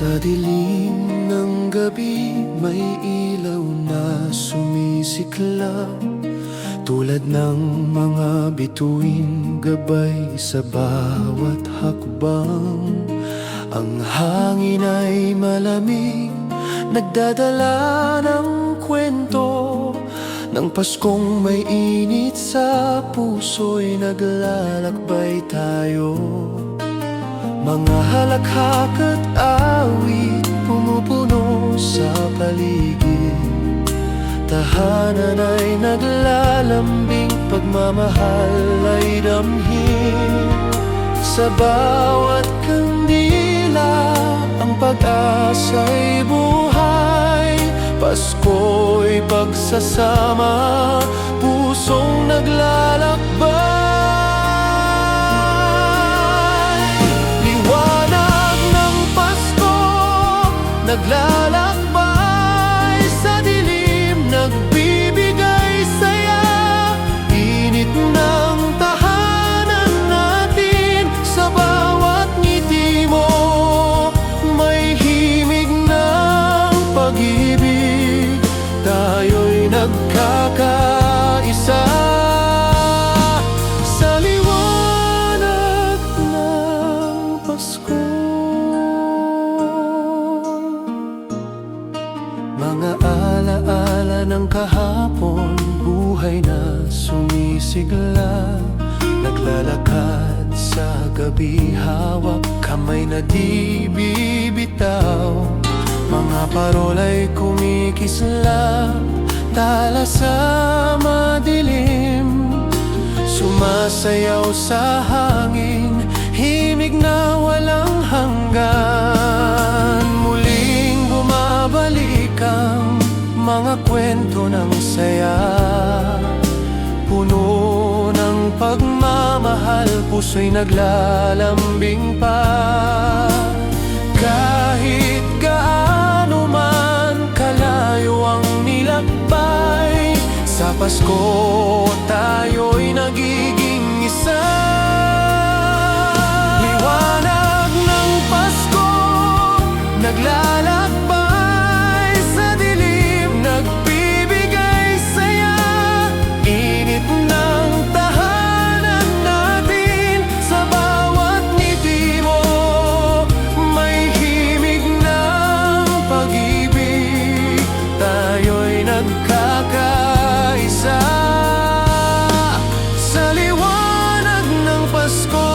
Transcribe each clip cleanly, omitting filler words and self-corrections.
Sa dilim ng gabi may ilaw na sumisiklab, tulad ng mga bituin gabay sa bawat hakbang. Ang hangin ay malamig, nagdadala ng kwento ng Paskong may init sa puso'y naglalakbay tayo. Mga halakhak at awit pumupuno sa paligid, tahanan ay naglalambing, pagmamahal ay damhin. Sa bawat kandila ang pag-asa'y buhay, Pasko'y pagsasama, pusong naglalakbay. Naglalakbay sa dilim, nagbibigay saya, init ng tahanan natin. Sa bawat ngiti mo, may himig ng pag-ibig, tayo'y nagkakaisa. Sa liwanag ng Pasko, mga alaala ng kahapon, buhay na sumisigla, naglalakad sa gabi, hawak kamay na di bibitaw. Mga parola'y kumikislap, tala sa madilim, sumasayaw sa hangin, himig na walang hanggan. Muling bumabalik ang mga kwento ng saya, puno ng pagmamahal, puso'y naglalambing pa. Kahit gaano man kalayo ang nilakbay, sa Pasko tayo'y nagiging isa. Liwanag ng Pasko, naglalakbay sa dilim, nagbibigay saya, init ng tahanan natin. Sa bawat ngiti mo, may himig ng pag-ibig, tayo'y nagkakaisa. Sa liwanag ng Pasko,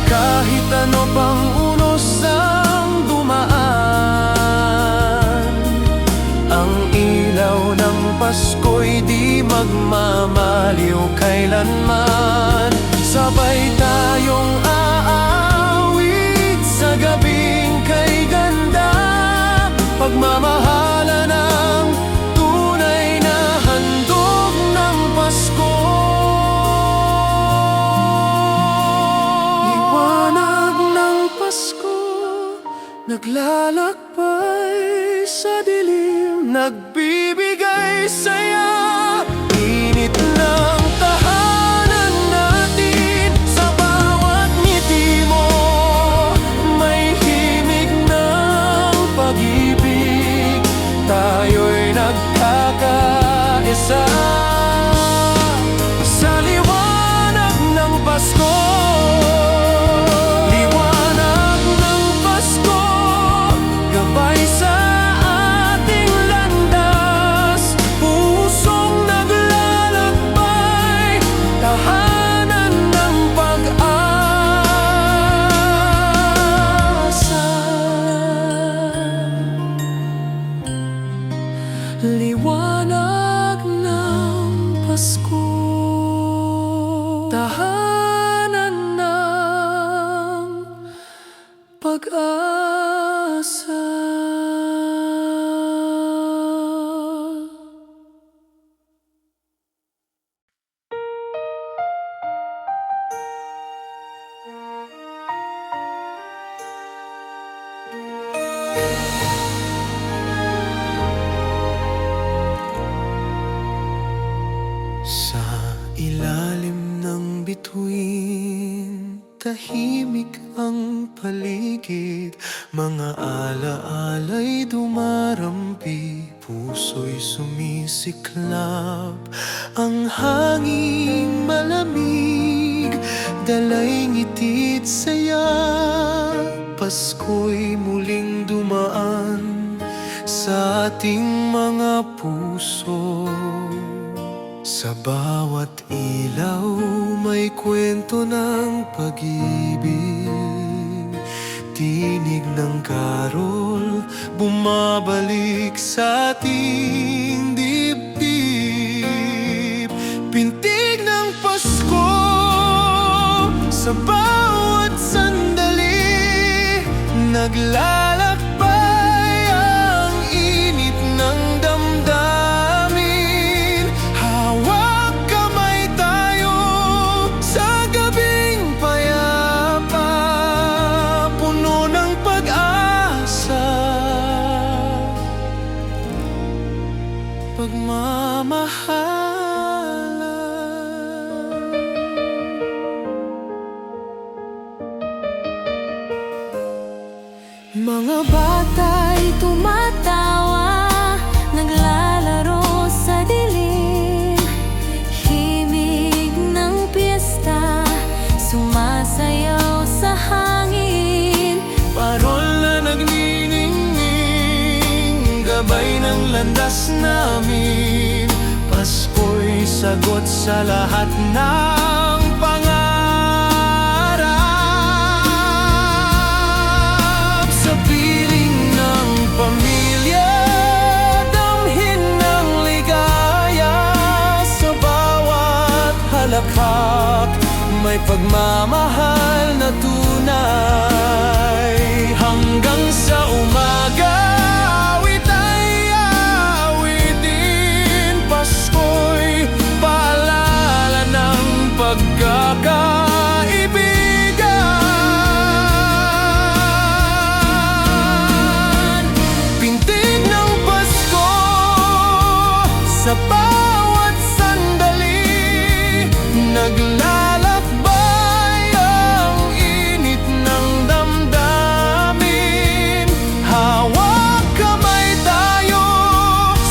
kahit ano pang unos ang dumaan, ang ilaw ng Pasko'y di magmamaliw kailanman. Sabay tayong aawit sa gabing kay ganda, pagmamahalan ang tunay na handog ng Pasko. Liwanag ng Pasko, naglalakbay sa dilim, nagbibigay saya, init ng tahanan natin. Sa bawat ngiti mo, may himig ng pag-ibig, tayo'y nagkakaisa. Sa liwanag ng Pasko, liwanag ng Pasko, gabay sa ating landas, pusong naglalakbay, tahanan ng pag-asa. Liwanag ng Pasko, tahanan ng pag-asa. Sa ilalim ng bituin, tahimik ang paligid, mga alaala'y dumarampi, puso'y sumisiklab. Ang hangin malamig, dalay ngiti't saya, Pasko'y muling dumaan sa ating mga puso. Sa bawat ilaw may kwento ng pag-ibig, tinig ng karol bumabalik sa ating dibdib. Pintig ng Pasko sa bawat sandali, naglalakbay ang init ng damdamin. Hawak kamay tayo sa gabing payapa, puno ng pag-asa, pagmamahalan. Mga bata'y tumatawa, naglalaro sa dilim, himig ng piyesta, sumasayaw sa hangin. Parol na nagniningning, gabay ng landas namin. Pasko'y sagot sa lahat ng pangarap. Sa piling ng pamilya, damhin ng ligaya. Sa bawat halakhak, may pagmamahal na tunay. Hanggang sa umaga, awit ay awitin. Pasko'y paalala ng pagkakaibigan. Pintig ng Pasko sa bawat sandali, naglalakbay ang init ng damdamin. Hawak kamay tayo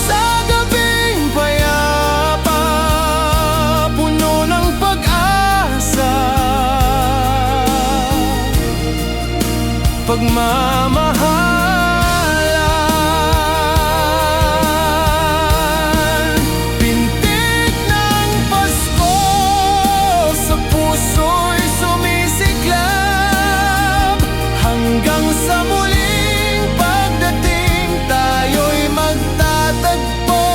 sa gabing payapa, puno ng pag-asa, pagmamahalan. Pintig ng Pasko sa puso'y sumisiklab, hanggang sa muling pagdating tayo'y magtatagpo.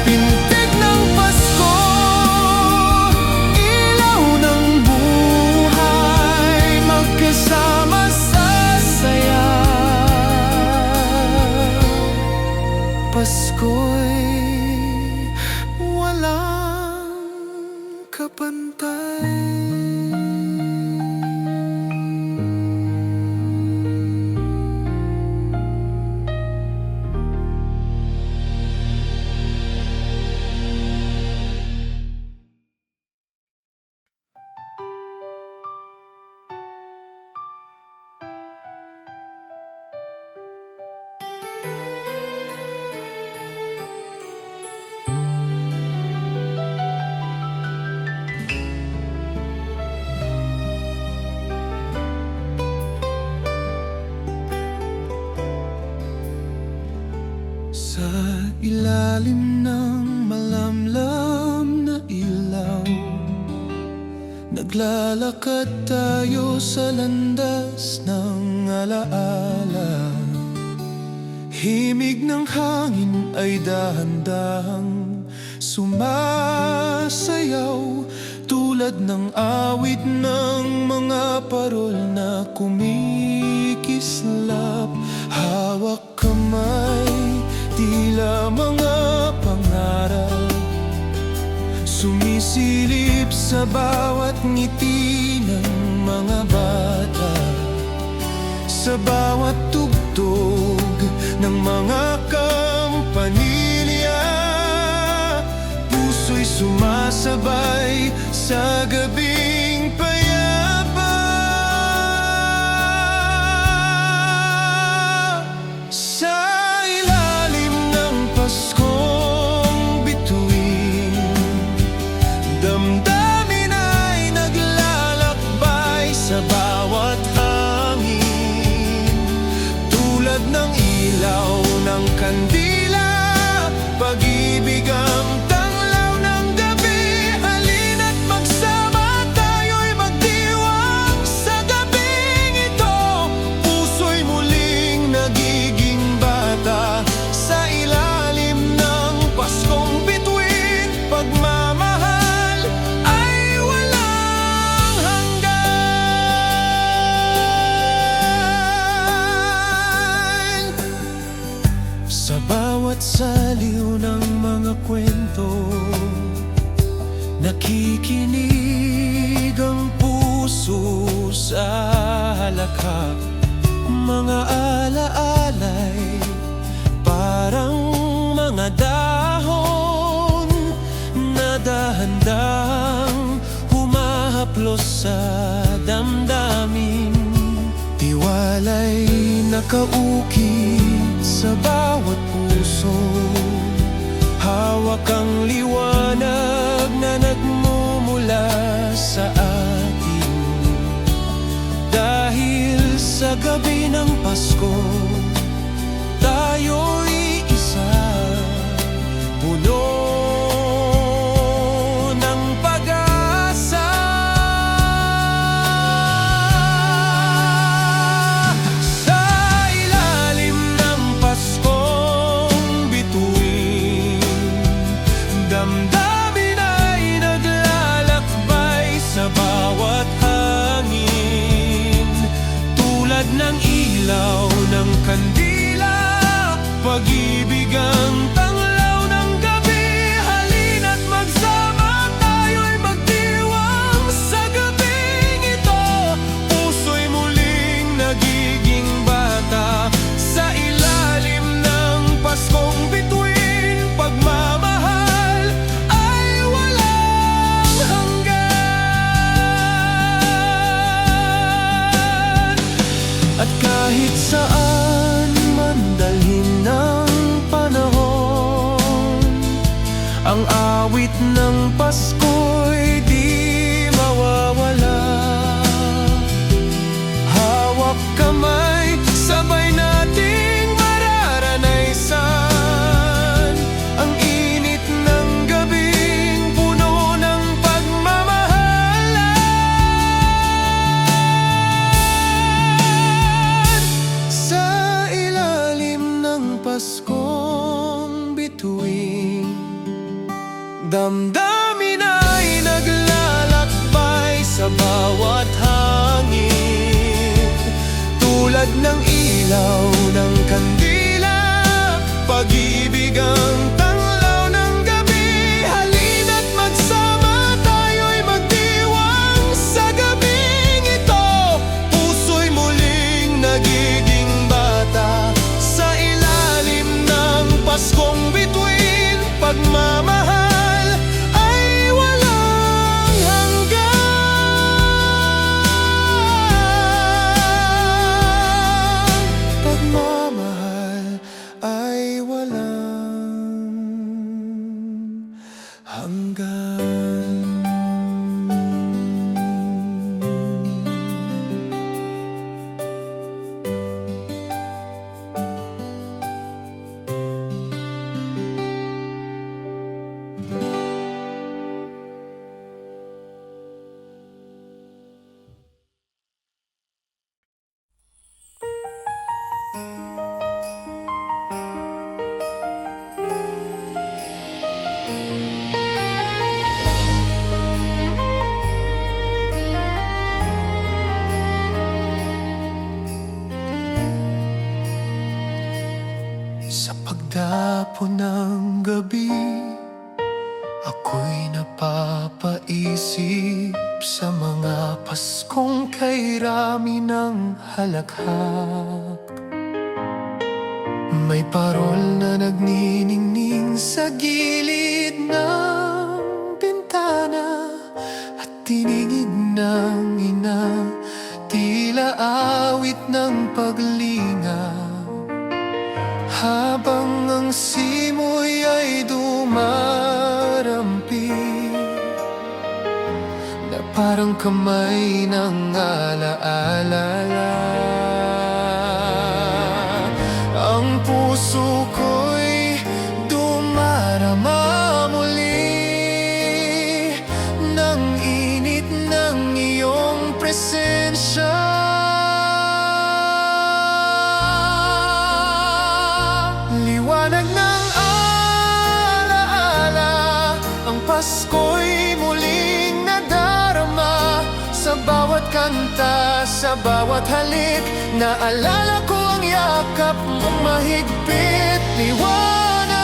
Pintig ng Pasko, ilaw ng buhay, magkasama sa saya. Pasko'y walang kapantay. Sa ilalim ng malamlam na ilaw, naglalakad tayo sa landas ng alaala. Himig ng hangin ay dahan-dahang sumasayaw, tulad ng awit ng mga parol na kumikislap. Hawak kamay, tila mga pangarap, sumisilip sa bawat ngiti ng mga bata. Sa bawat tugtog ng mga kampanilya, puso'y sumasabay sa gabing payapa. bawat saliw ng mga kwento, nakikinig ang puso sa halakhak. Mga alaalay, parang mga dahon na dahan-dahang humahaplos sa damdamin. Tiwala'y nakaukit sa bawat puso, hawak ang liwanag na nagmumula sa atin. Dahil sa gabi ng Pasko, tayo'y isa, puno ng pag-asa. Sa ilalim ng Paskong bituin, damdamin ay naglalakbay sa bawat hangin. Tulad ng ilaw ng kandila, pag-ibig ang tanglaw ng gabi. Halina't magsama, tayo'y magdiwang sa gabing ito. Puso'y muling nagiging bata sa ilalim ng Paskong bituin. Pagmamahal ay walang hanggan. At kahit saan man dalhin ng panahon, ang awit ng Pasko'y di mawawala. Hawak kamay, sabay nating mararanaysan ang init ng gabing puno ng pagmamahalan. Sa ilalim ng Paskong bituin, damdamin ay naglalakbay sa bawat hangin. Tulad ng ilaw ng kandila, pag-ibig ang tanglaw ng gabi. Halina't magsama, tayo'y magdiwang sa gabing ito. Puso'y muling nagiging bata sa ilalim ng Paskong bituin. Pagmamahal ay walang hanggan. Pagmamahal ay walang hanggan. Sa pagdapo ng gabi, ako'y napapaisip sa mga Paskong kay rami ng halakhak. May parol na nagniningning sa gilid ng bintana, at tiningig ng ina, tila awit ng paglinga. Habang ang simoy ay dumarampi, na parang kamay ng alaala. Ang puso ko'y dumarama muli ng init ng iyong presensya. Liwanag ng alaala, ang Pasko'y muling nadarama. Sa bawat kanta, sa bawat halik, naalala ko ang yakap mong mahigpit. Liwanag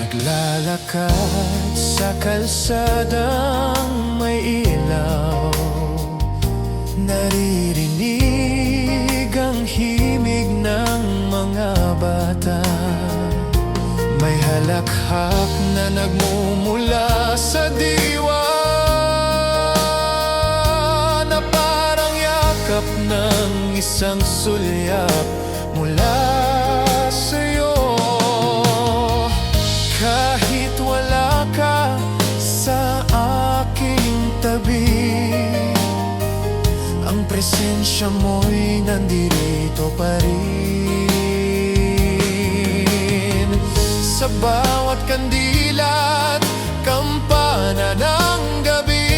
Naglalakad sa kalsadang may ilaw, naririnig ang himig ng mga bata. May halakhak na nagmumula sa diwa, na parang yakap ng isang sulyap mula sa'yo. Kahit wala ka sa aking tabi, ang presensya mo'y nandirito pa rin. Sa bawat kandila at kampana ng gabi,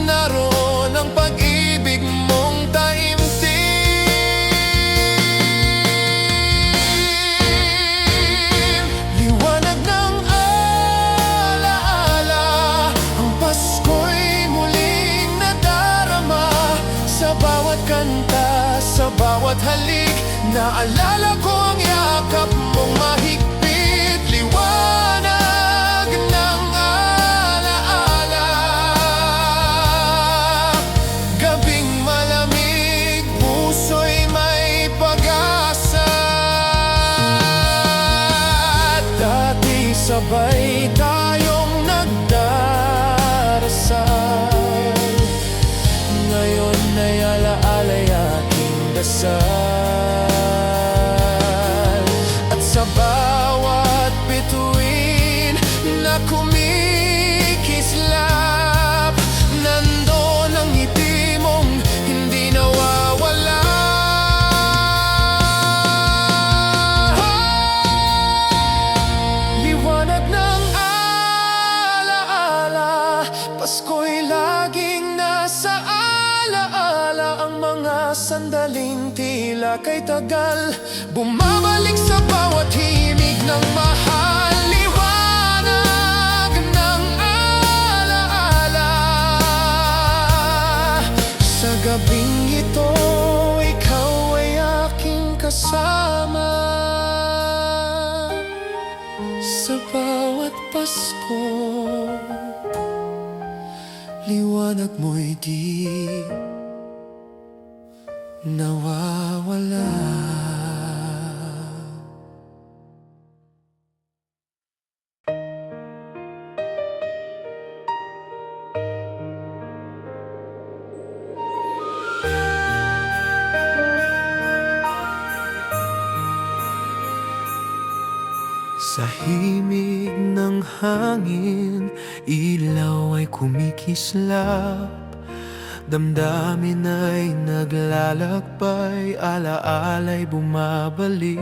naroon ang pag-ibig mong taimtim. Liwanag ng alaala, ang Pasko'y muling nadarama. Sa bawat kanta, sa bawat halik, naalala ko ang yakap mong mahigpit. Liwanag ng alaala, gabing malamig, puso'y may pag-asa. Dati sabay tayong nagdarasal, ngayon ay alaala'y aking dasal. Sa bawat bituin na kumikislap, nandoon ang ngiti mong hindi nawawala. Liwanag ng alaala, Pasko'y laging nasa alaala. Ang mga sandaling tila kay tagal, bumabalik sa bawat himig ng mahal. Liwanag ng alaala, sa gabing ito, ikaw ay aking kasama. Sa bawat Pasko, liwanag mo'y di nawawala. Sa himig ng hangin, ilaw ay kumikislap, damdamin ay naglalakbay, alaala'y bumabalik.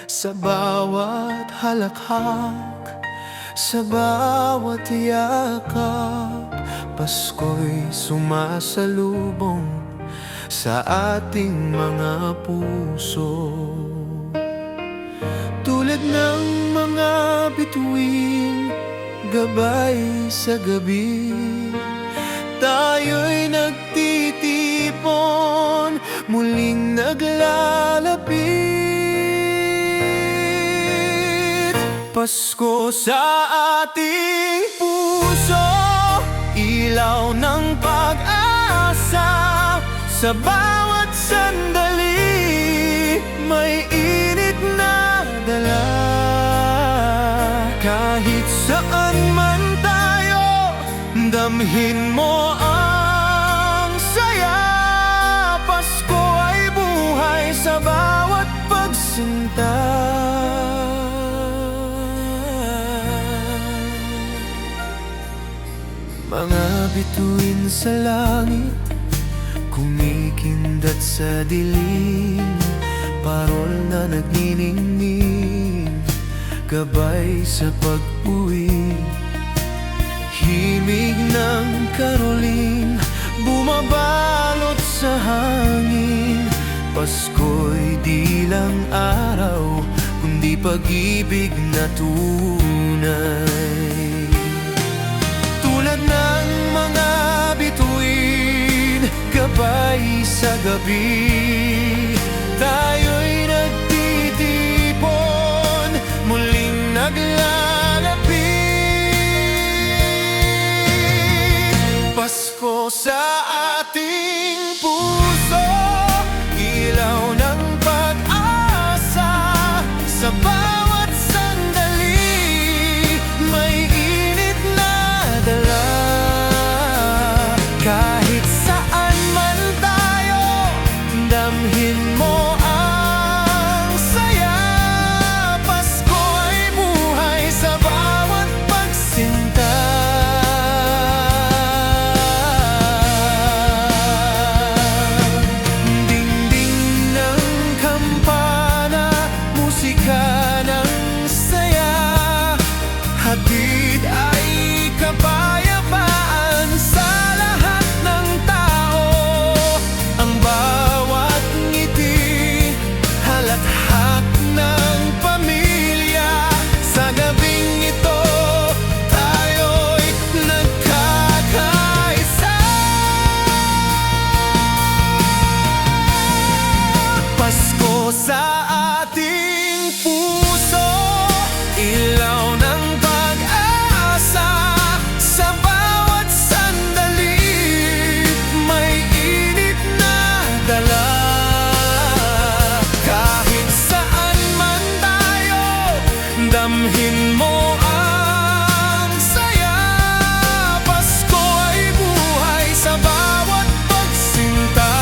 Sa bawat halakhak, sa bawat yakap, Pasko'y sumasalubong sa ating mga puso. Tulad ng mga bituin, gabay sa gabi, tayo'y nagtitipon, muling naglalapit. Pasko sa ating puso, ilaw ng pag-asa. Sa bawat sandali, may init na dala. Kahit saan man tayo, damhin mo ang saya. Pasko ay buhay sa bawat pagsinta. Mga bituin sa langit, kumikindat sa dilim, parol na nagniningning, gabay sa pag-uwi. Himig ng karoling, bumabalot sa hangin. Pasko'y di lang araw, kundi pag-ibig na tunay. Tulad ng mga bituin, gabay sa gabi, tayo'y nagtitipon, Damhin mo ang saya. Pasko ay buhay sa bawat pagsinta.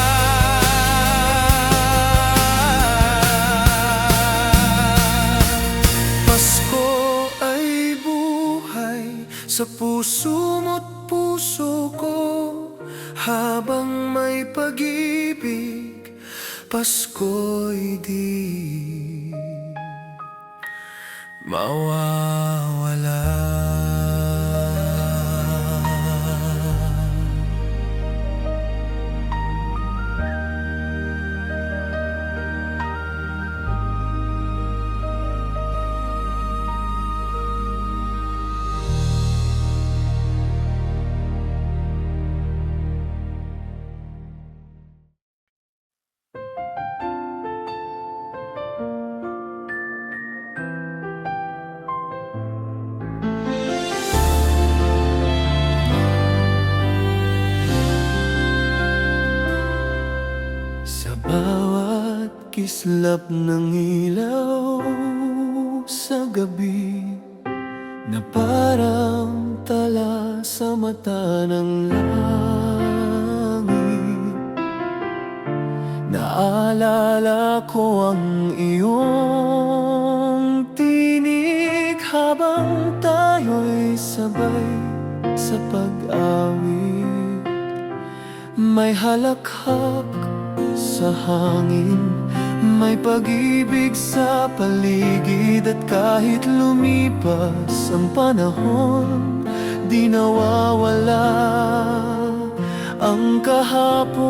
Pasko ay buhay sa puso mo't puso ko. Habang may pag-ibig, Pasko'y di mawawala. Sa bawat kislap ng ilaw sa gabi, na parang tala sa mata ng langit, naalala ko ang iyong tinig habang tayo'y sabay sa pag-awit. May halakhak sa hangin, may pag-ibig sa paligid. At kahit lumipas ang panahon, di nawawala ang kahapon.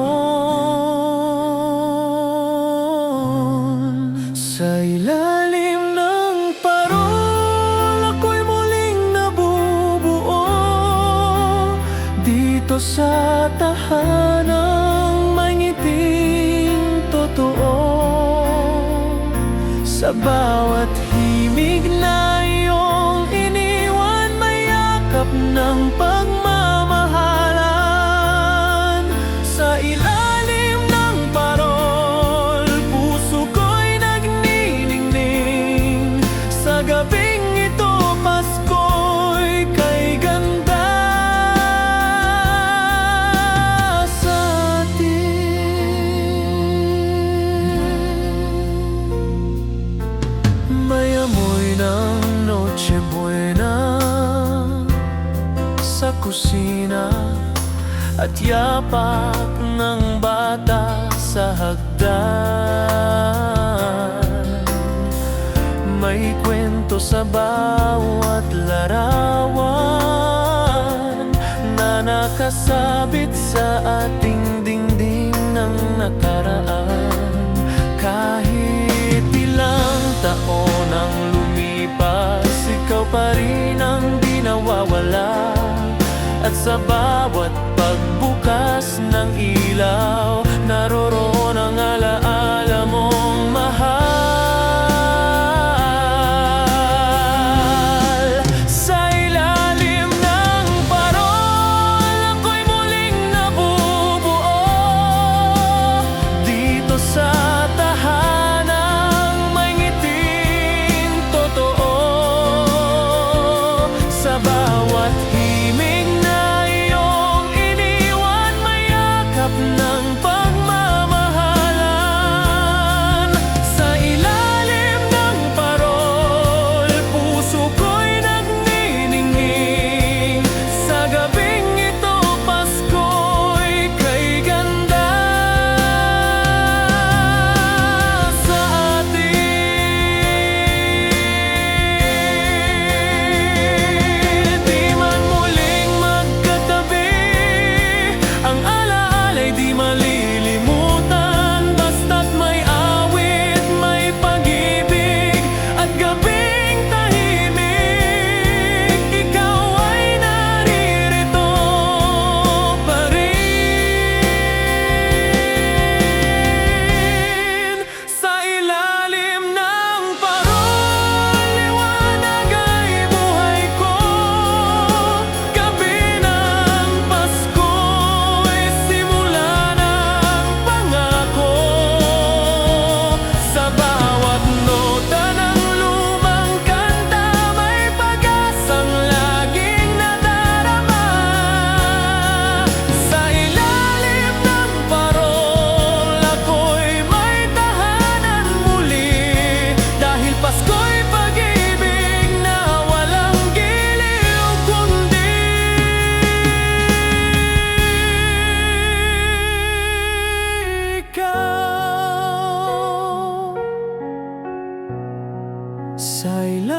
Sa ilalim ng parol, ako'y muling nabubuo dito sa tahanang may ngiting totoo. Sa bawat himig na iyong iniwan, may yakap ng pagmamahalan. Sa ilalim ng parol, puso ko'y nagniningning. Sa gabing ito, Pasko'y kay ganda sa atin. May amoy ng Noche Buena sa kusina, at yapak ng bata sa hagdan. May kwento sa bawat larawan na nakasabit sa ating dingding ng nakaraan. Kahit ilang taon ang lumipas, ikaw pa rin ang di nawawala. At sa bawat pagbukas ng ilaw, naroroon ang alaala mong mahal. Sa ilalim ng parol, ako'y muling nabubuo dito sa tahanang may ngiting totoo. Sa bawat himig na iyong iniwan, may yakap ng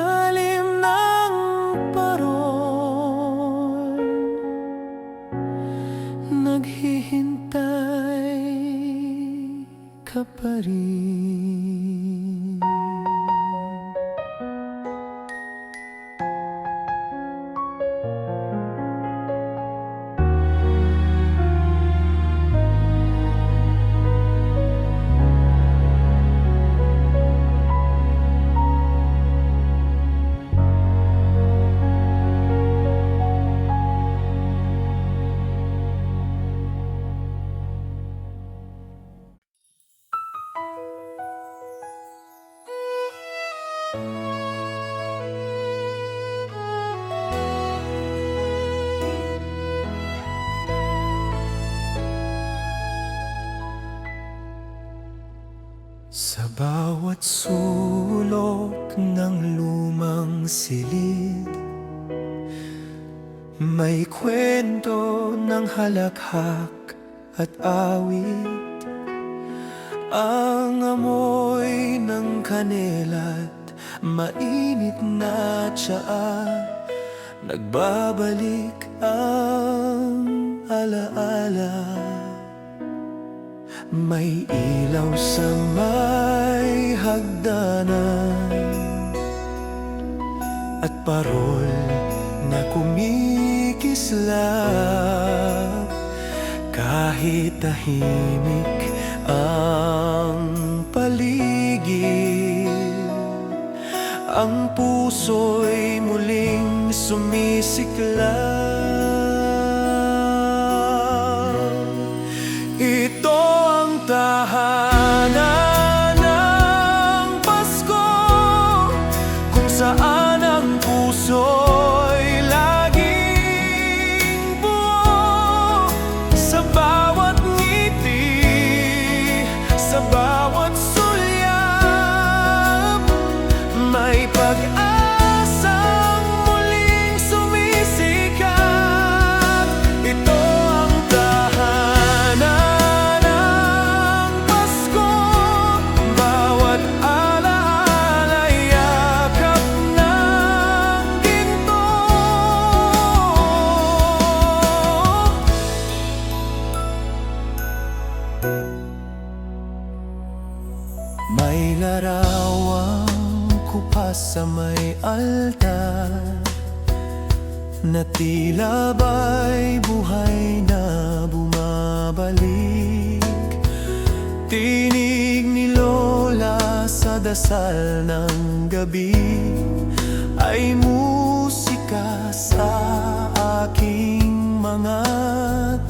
ilalim ng parol, naghihintay ka pa rin. Sa bawat sulok ng lumang silid, may kwento ng halakhak at awit. Ang amoy ng kanela't mainit na tsaa, nagbabalik ang alaala. May ilaw sa may hagdanan at parol na kumikislap. Kahit tahimik ang paligid, ang puso'y muling sumisiklab. Ito ang tahanan ng Pasko, kung saan ang puso'y laging buo. Sa bawat ngiti, sa bawat sulyap, may pag-asang muling sumisikat. Ito ang tahanan ng Pasko, bawat alaala yakap ng ginto. May larawang kupas sa may altar, na tila ba'y buhay na bumabalik. Tinig ni Lola sa dasal ng gabi ay musika sa aking mga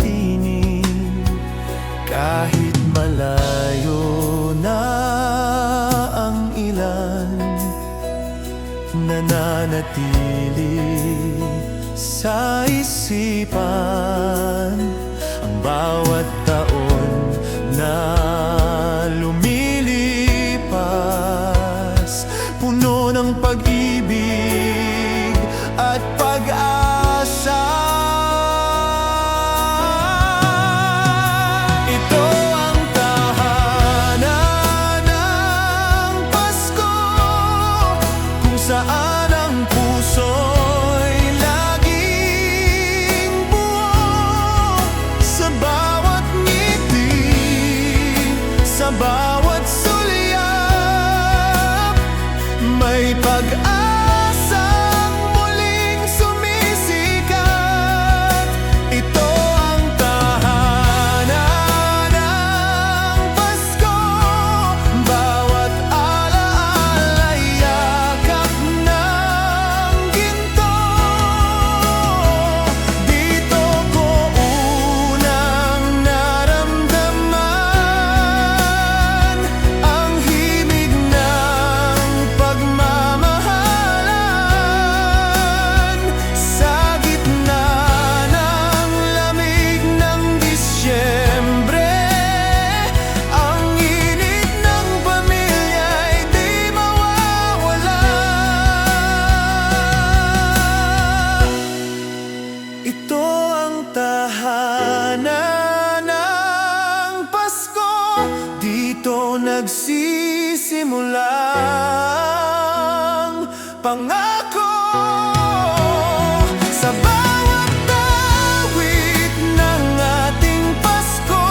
tinig. Kahit malayo na ang ilan, nananatili sa isipan ang bawat taon na lumilipas, puno ng pag-ibig at pag-asa. Ito ang tahanan ng Pasko, kung saan ang puso'y laging buo. Sa bawat ngiti, sa bawat sulyap, may pag-asang muling sumisikat. Ito ang tahanan ng Pasko, bawat alaala yakap ng ginto. Dito ko unang naramdaman pangako. Sa bawat awit ng ating Pasko,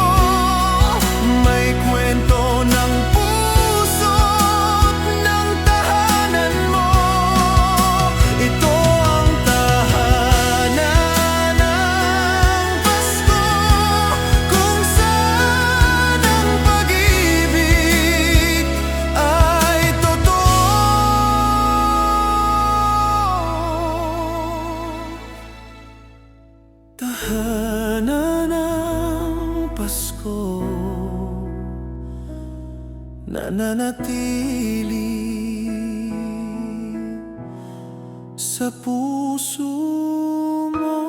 may kwento ng puso't ng tahanan mo. Ito ang tahanan ng Pasko, kung saan ang pag-ibig ay totoo. Tahanan ng Pasko, nananatili sa puso mo.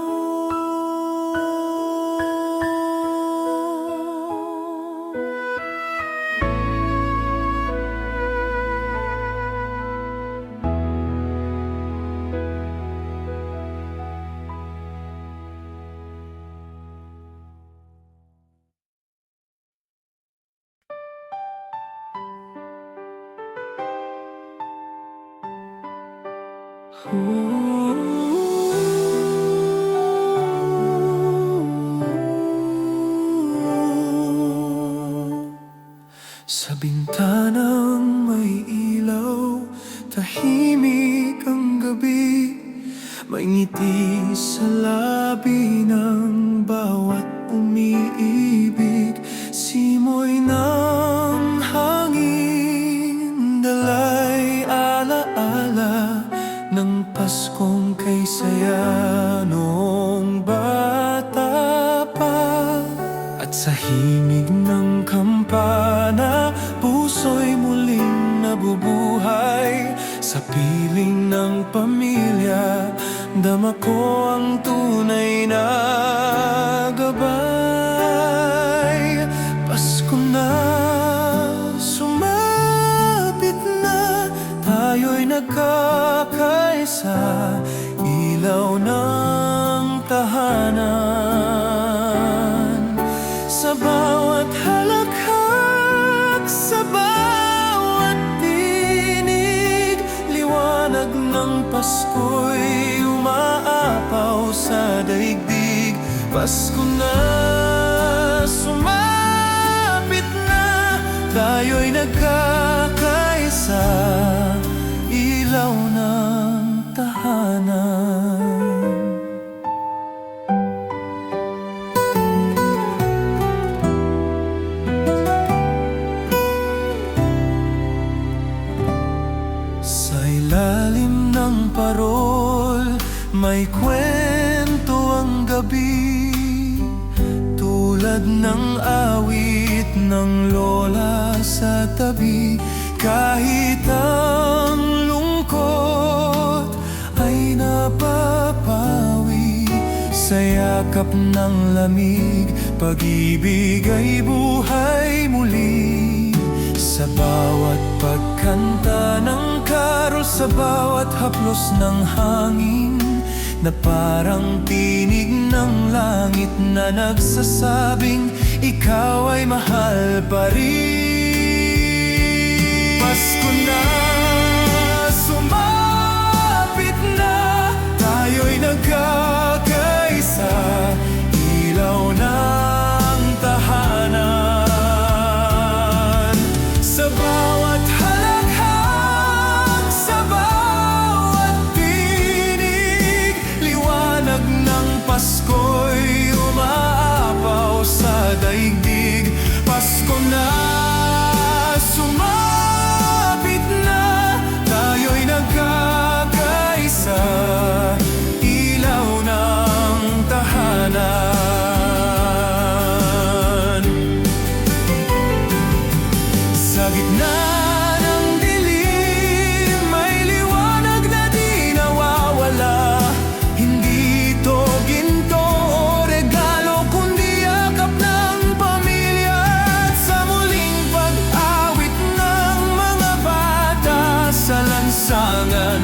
Sa bintanang may ilaw, tahimik ang gabi. May ngiti sa labi ng bawat umiibig. Simoy ng hangin, dalay alaala ng Paskong kay saya noong bata pa. At sa himig ng kampana, puso'y muling nabubuhay. Sa piling ng pamilya, dama ko ang tunay na gabay. Pasko na, sumapit na, tayo'y nagkakaisa. Ilaw ng tahanan, sa bawat halakhak, sa bawat tinig, liwanag ng Pasko'y umaapaw sa daigdig. Pasko na, sumapit na, tayo'y nagkakaisa. Ilaw ng tahanan. Sa ilalim ng parol, may kwento ang gabi, tulad ng awit ng lola sa tabi. Kahit ang lungkot ay napapawi sa yakap ng lamig. Pag-ibig ay buhay muli sa bawat pagkanta ng karol, sa bawat haplos ng hangin, na parang tinig ng langit na nagsasabing ikaw ay mahal pa rin. Pasko na, sumapit na, tayo'y nagkakaisa. Ilaw ng tahanan, sa bawat halakhak, sa bawat tinig, liwanag ng Pasko'y umaapaw sa daigdig. Pasko na, sumapit na, tayo'y nagkakaisa. Ilaw ng tahanan, sa gitna ng dilim, may liwanag na di nawawala. Hindi ito ginto o regalo, kundi yakap ng pamilya. At sa muling pag-awit ng mga bata sa lansangan,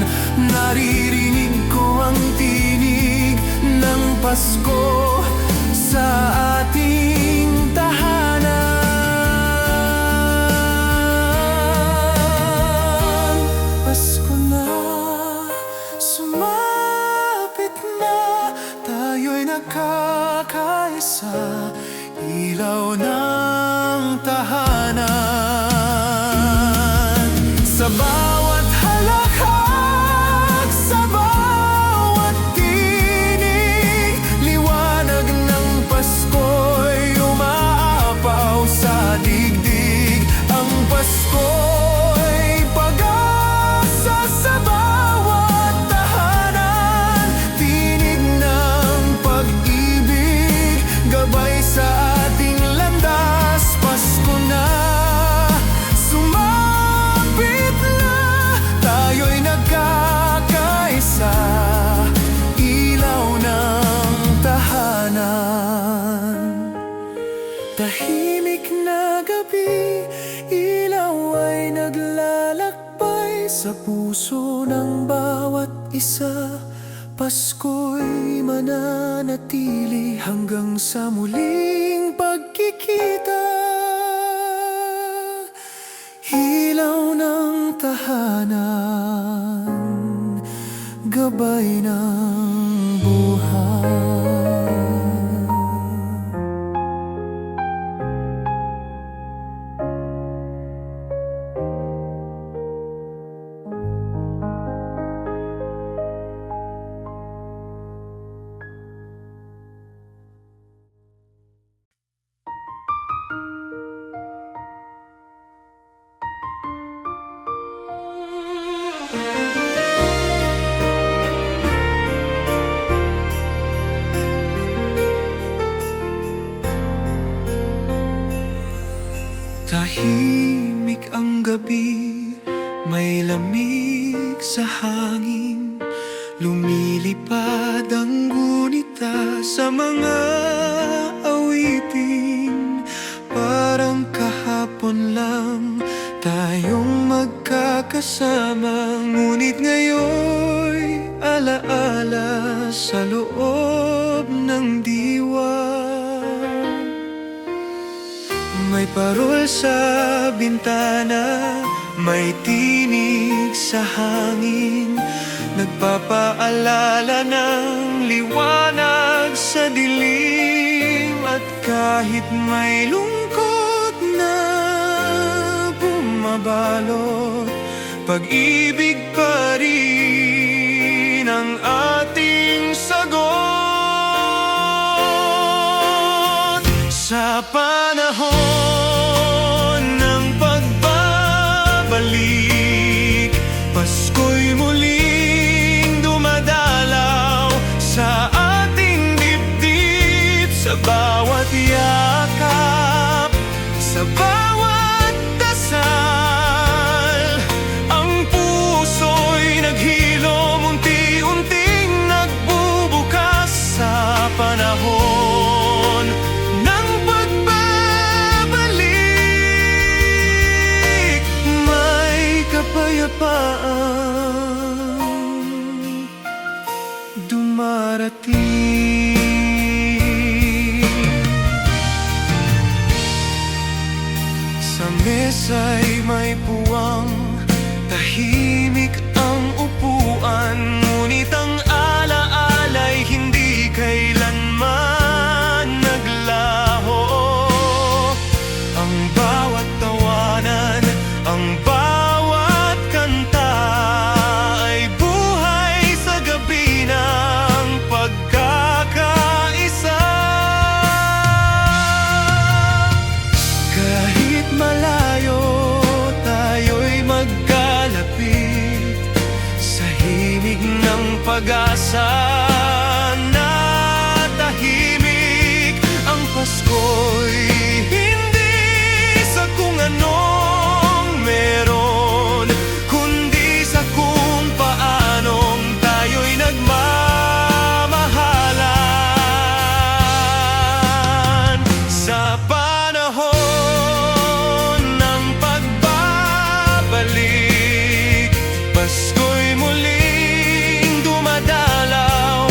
naririnig ko ang tinig ng Pasko sa ating tahanan. Pasko na, sumapit na, tayo'y nagkakaisa, ilaw ng tahanan. Sa bawat halakhak, sa bawat tinig, liwanag ng Pasko'y umaapaw sa digdig. Ang Pasko'y pag-asa sa bawat tahanan, tinig ng pag-ibig, gabay sa ating landas. Pasko na, sumapit na, tayo'y nagkakaisa, ilaw ng tahanan. Tahimik na gabi, ilaw ay naglalakbay sa puso ng bawat isa. Pasko'y mananatili hanggang sa muling pagkikita. Ilaw ng tahanan, gabay ng buhay. Tahimik ang gabi, may lamig sa hangin, lumilipad ang gunita sa mga awitin. Parang kahapon lang tayong magkakasama, ngunit ngayon'y alaala sa loob ng diwa. May parol sa bintana, may tinig sa hangin, nagpapaalala ng liwanag sa dilim. At kahit may lungkot na bumabalot, pag-ibig pa rin ang ating sagot. Sa panahon ng pagbabalik, Pasko'y muling dumadalaw sa ating dibdib. Sa bawat yakap, sa bawat dasal, ang puso'y naghilom, unti-unting nagbubukas. Sa panahon ng pagbabalik, may kapayapaan dumarating. Sa mesa'y may puwang, tahimik ang upuan, ngunit ang alaala'y hindi kailanman naglaho. Ang bawat tawanan, ang bawat kanta ay buhay sa gabi ng pagkakaisa. Kahit malayo tayo'y magkalapit sa himig ng pag-asa na tahimik. Ang Pasko'y hindi sa kung anong meron, kundi sa kung paanong tayo'y nagmamahalan. Sa panahon ng pagbabalik, Pasko'y muling dumadalaw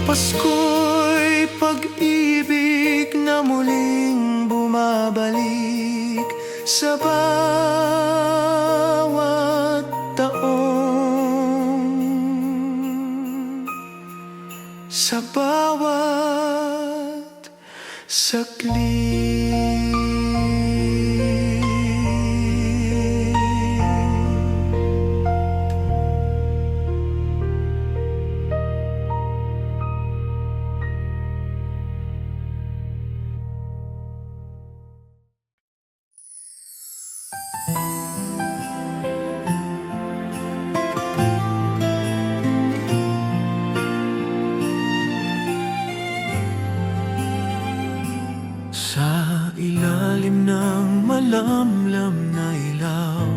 Pasko'y pag-ibig na muling bumabalik sa bawat taon, sa bawat saglit. Sa ilalim ng malamlam na ilaw,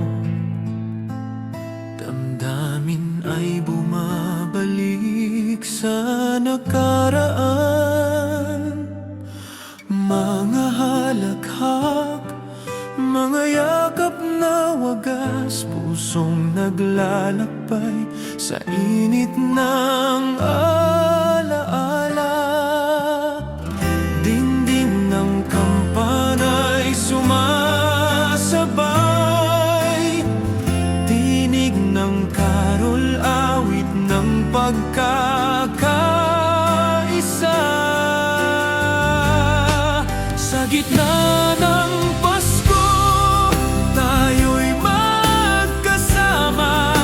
damdamin ay bumabalik sa nakaraan. Mga halakhak, mga yakap na wagas, pusong naglalakbay sa init ng alaala. Dingding ng kampana'y sumasabay, tinig ng karol, awit ng pagkakaisa. Sa gitna ng Pasko, tayo'y magkasama,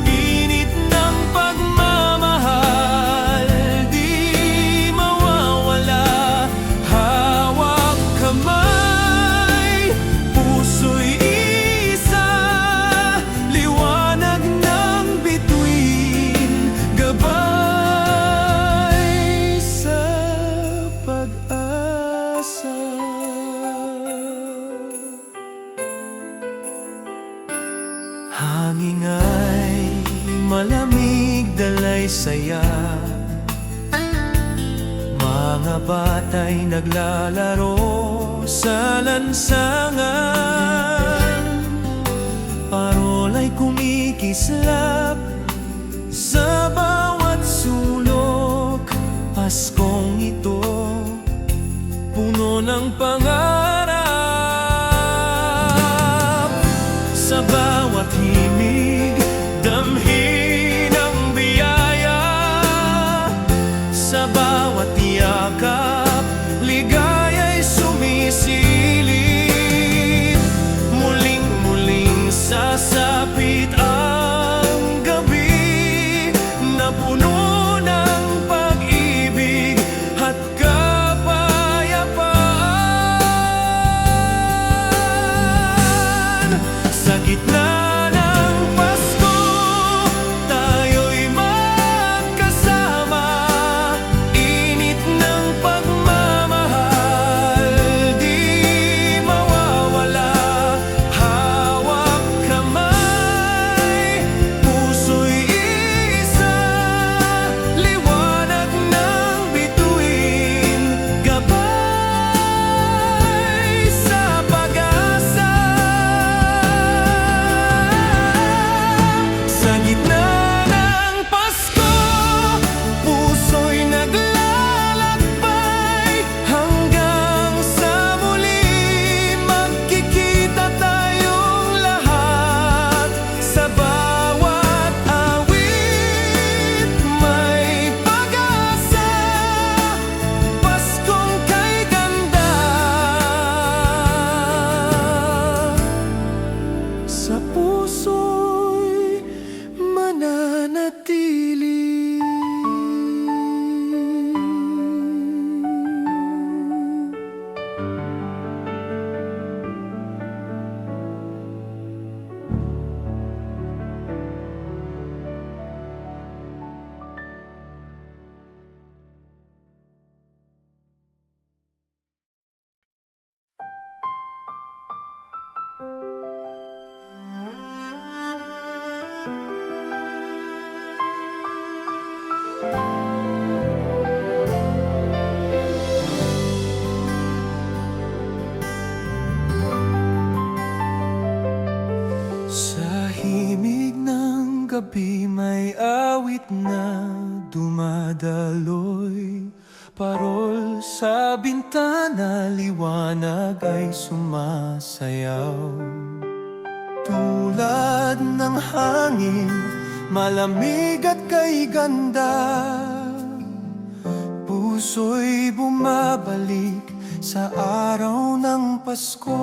init ng pagmamahal, di mawawala. Hawak kamay, puso'y isa, liwanag ng bituin, gabay sa pag-asa. Hangin ay malamig, dalay saya, mga bata'y naglalaro sa lansangan, parola'y kumikislap sa bawat sulok. Paskong ito, puno ng pangarap, sa bawat himig, damhin ang biyaya, sa bawat yakap, ligaya'y sumisilip. Muling-muling sasapit ang gabi na puno ng pag-ibig at kapayapaan. Sa gitna ng Pasko, tayo'y magkasama, init ng pag mundo'y parol sa bintana, liwanag ay sumasayaw. Tulad ng hangin, malamig at kay ganda, puso'y bumabalik sa araw ng Pasko.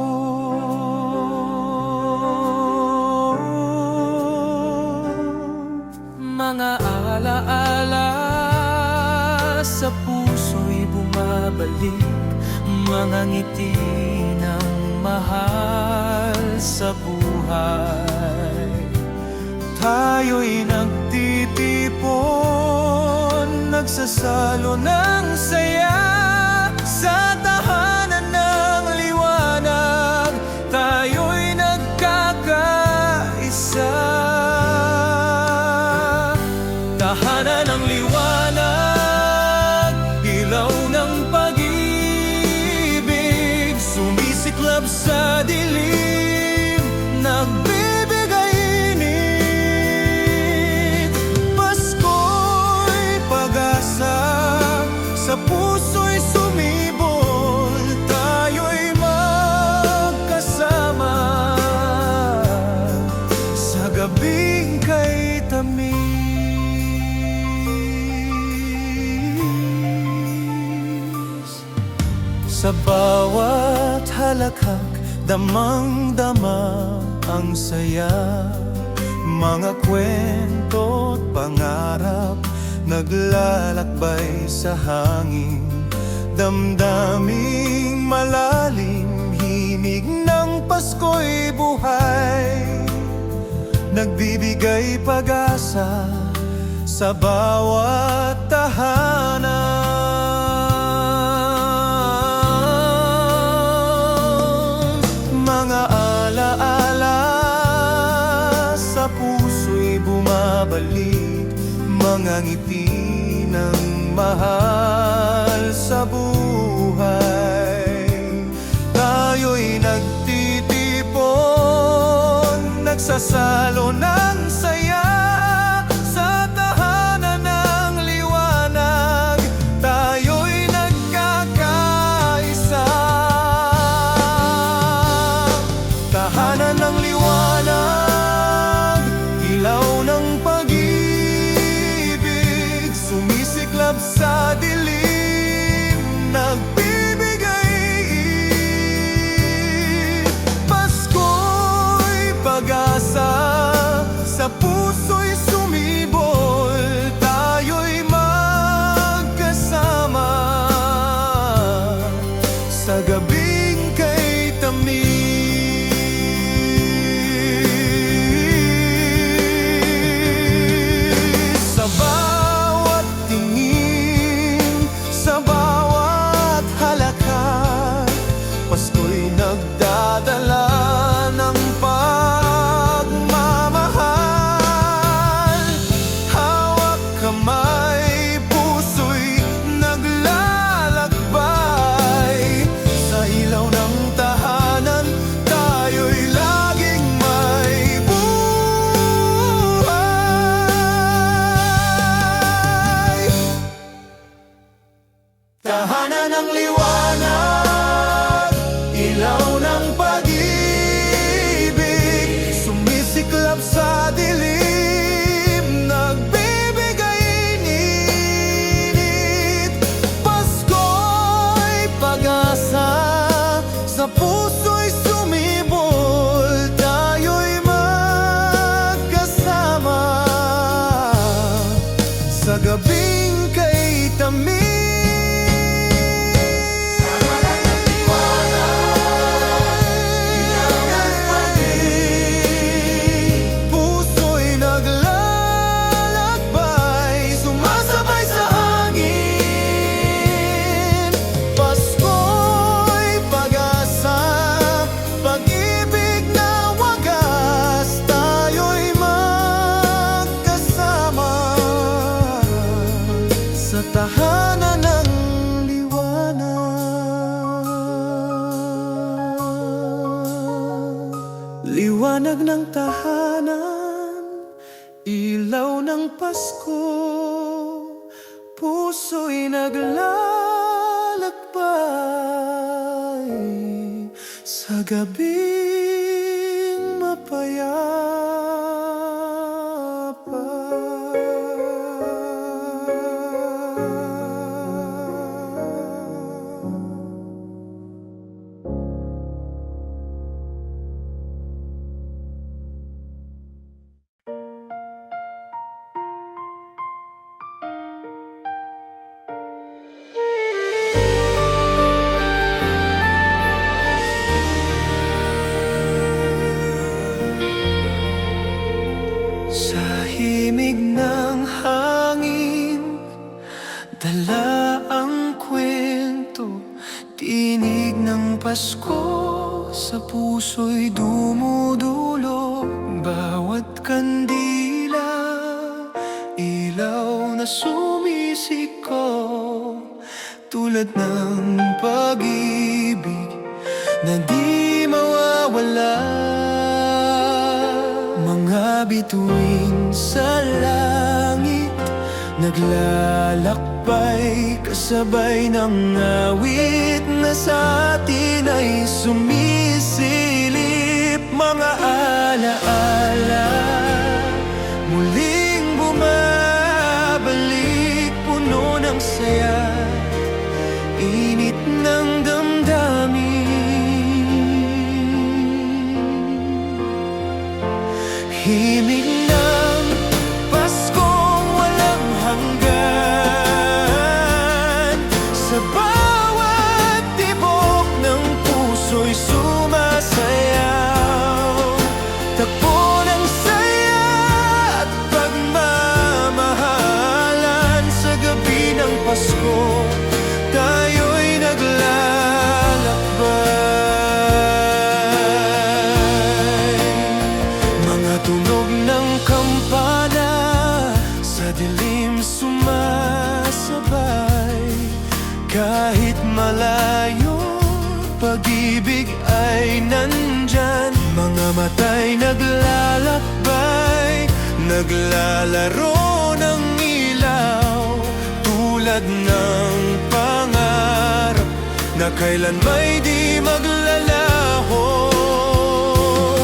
Mga alaala sa puso'y bumabalik, mga ngiti ng mahal sa buhay. Tayo'y nagtitipon, nagsasalo ng saya sa tahanan ng liwanag. Tayo'y nagkakaisa, tahanan ng liwanag, ilaw ng pag-ibig, sumisiklab sa dilim, nagbibigay init. Pasko'y pag-asa, sa puso'y sumibol, tayo'y magkasama sa gabing kay tamis. Sa bawat halakhak, damang-dama ang saya. Mga kwento't pangarap, naglalakbay sa hangin. Damdaming malalim, himig ng Pasko'y buhay, nagbibigay pag-asa sa bawat tahanan. Mga alaala sa puso'y bumabalik, mga ngiti ng mahal sa buhay. Tayo'y nagtitipon, nagsasalo ng saya sa tahanan ng liwanag. Tayo'y nagkakaisa, tahanan ng liwanag, ilaw ng pag-ibig, sumisiklab sa dilim, nagbibigay init. Pasko'y pag-asa, sa puso'y sumibol, tayo'y magkasama sa gabing kay tamis. Sa bawat tingin, sa bawat halakhak, Pasko'y nagdadala ng pagmamahal. Hawak kamay, puso'y naglalakbay, sa ilaw ng tahanan, tayo'y laging may buhay. Tahanan ng liwanag, ilaw ng pag-ibig, sumisiklab sa dilim, nagbibigay init. Pasko'y pag-asa, sa puso'y sumibol, tayo'y magkasama sa gabing kay tamis. Puso'y naglalakbay, sumasabay sa hangin. Pasko'y pag-asa, pag-ibig na wagas, tayo'y magkasama sa tahanan ng liwanag. Liwanag ng tahanan, ilaw ng Pasko, puso'y ako'y naglalakbay sa gabing mapayapa. Sa himig ng hangin, dala ang kwento, tinig ng Pasko, sa puso'y dumudulo. Bawat kandila, ilaw na sumisiko, tulad ng pag-ibig na di mawawala. Mga bituin sa langit, naglalakbay kasabay ng awit na sa atin ay sumisilip. Mga alaala, muling bumabalik, puno ng saya, init ng damdamin. Himig ng Paskong walang hanggan, sa bawat tibok ng puso'y sumasayaw. Takbo ng saya at pagmamahalan, sa gabi ng Pasko tayo'y naglalakbay. Tunog ng kampana sa dilim sumasabay, kahit malayo, pag-ibig ay nandyan. Mga mata'y naglalakbay, naglalaro ng ilaw, tulad ng pangarap na kailan may di maglalaho.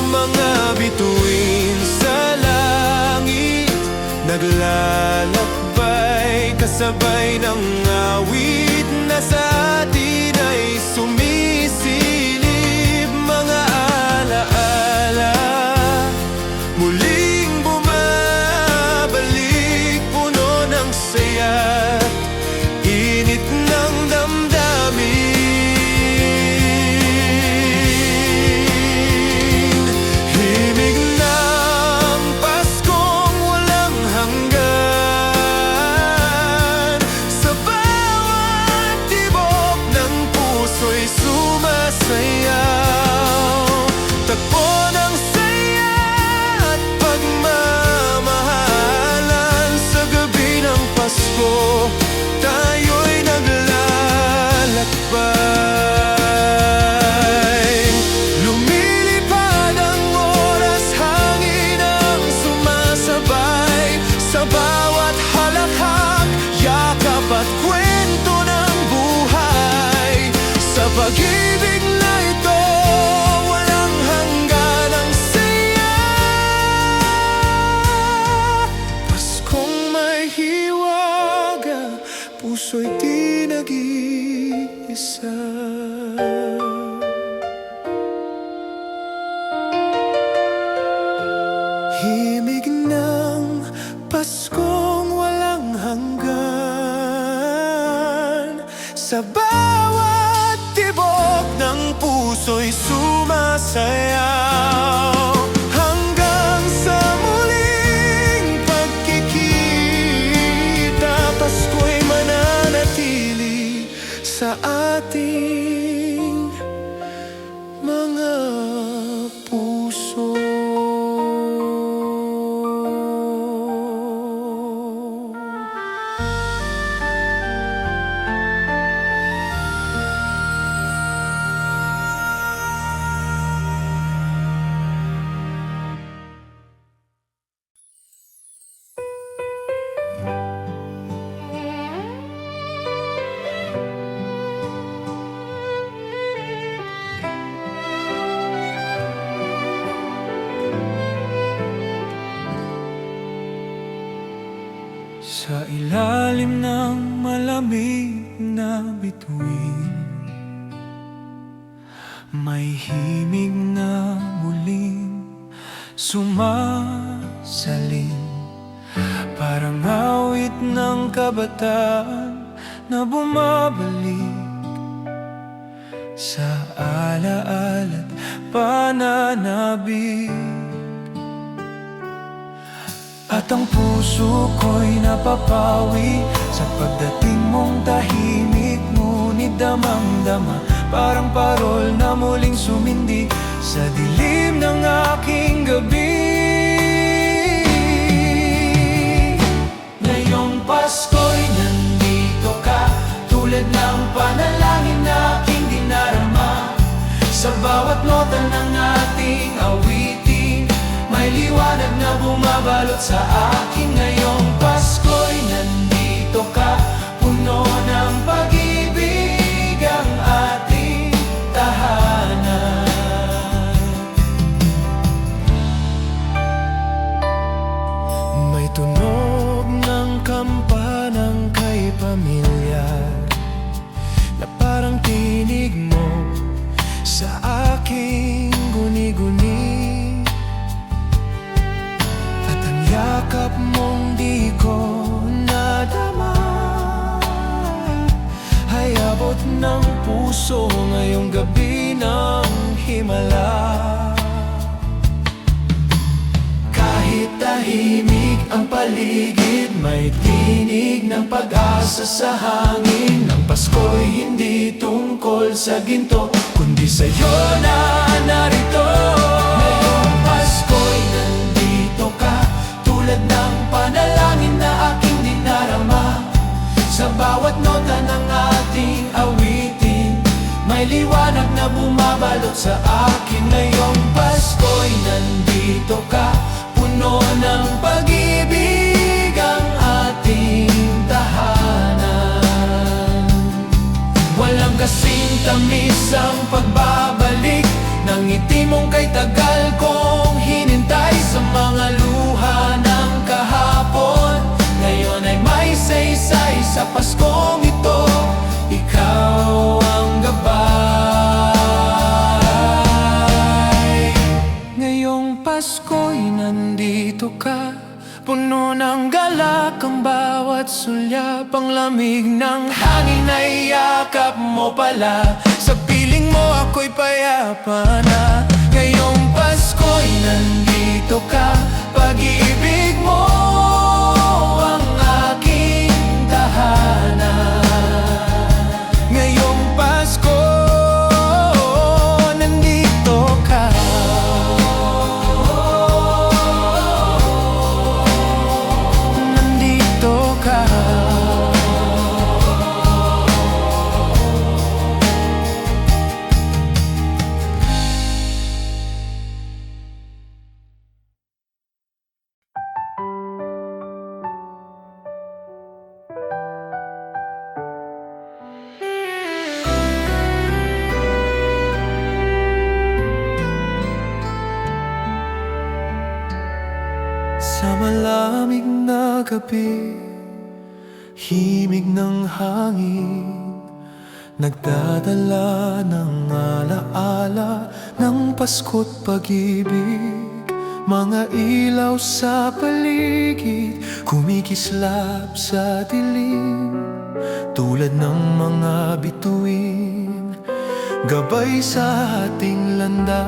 Mga bituin sa langit, naglalakbay kasabay ng awit na sa atin ay sumisilip. Mga alaala, muling bumabalik, puno ng saya, init ng damdamin. Takbo ng saya at pagmamahalan, sa gabi ng Pasko tayo'y naglalakbay. Lumilipad ang oras, hangin ang sumasabay, sa bawat halakhak, yakap at kwento ng buhay. Sa pag-ibig na ito, puso'y di nag-iisa. Himig ng Paskong walang hanggan, sa bawat tibok ng puso'y sumasayaw. Hanggang sa muling pagkikita, Pasko'y mananatili sa ating mga puso. lamig na bituin, may himig na muling sumasalin, parang awit ng kabataan na bumabalik sa alaala't pananabik. At ang puso ko'y napapawi sa pagdating mong tahimik, ngunit damang-dama parang parol na muling sumindi sa dilim ng aking gabi. Ngayong Pasko'y nandito ka, tulad ng panalangin na aking dinarama. Sa bawat nota ng ating awitin, may liwanag na bumabalot sa akin. Ngayong Pasko'y nandito ka, puno ng pag-ibig ang ating tahanan. May tunog ng kampanang kay pamilyar na parang tinig mo sa aking guni-guni, at ang yakap mong di ko nadama ay abot ng puso ngayong gabi ng himala. Kahit tahimik ang paligid, may tinig ng pag-asa sa hangin. Ang Pasko'y hindi tungkol sa ginto, kundi sa'yo na narito. Ngayong Pasko'y nandito ka, tulad ng panalangin na aking dinarama. Sa bawat nota ng ating awitin, may liwanag na bumabalot sa akin. Ngayong Pasko'y nandito ka, puno ng pag-ibig ang ating tahanan. Walang kasing tamis ang pagbabalik ng ngiti mong kay tagal kong hinintay. Sa mga luha ng kahapon, ngayon ay may saysay. Sa Paskong ito, ikaw ang gabay. Ngayong Pasko'y nandito ka, puno ng galak ang bawat sulyap. Ang lamig ng hangin ay yakap mo pala, sa piling mo ako'y payapa na. Ngayong Pasko'y nandito ka, pag-ibig mo ang aking tahanan. Ngayong Pasko, nandito ka. Nandito ka. Sa malamig na gabi, himig ng hangin, nagdadala ng alaala ng Pasko't pag-ibig. Mga ilaw sa paligid, kumikislap sa dilim, tulad ng mga bituin, gabay sa ating landas.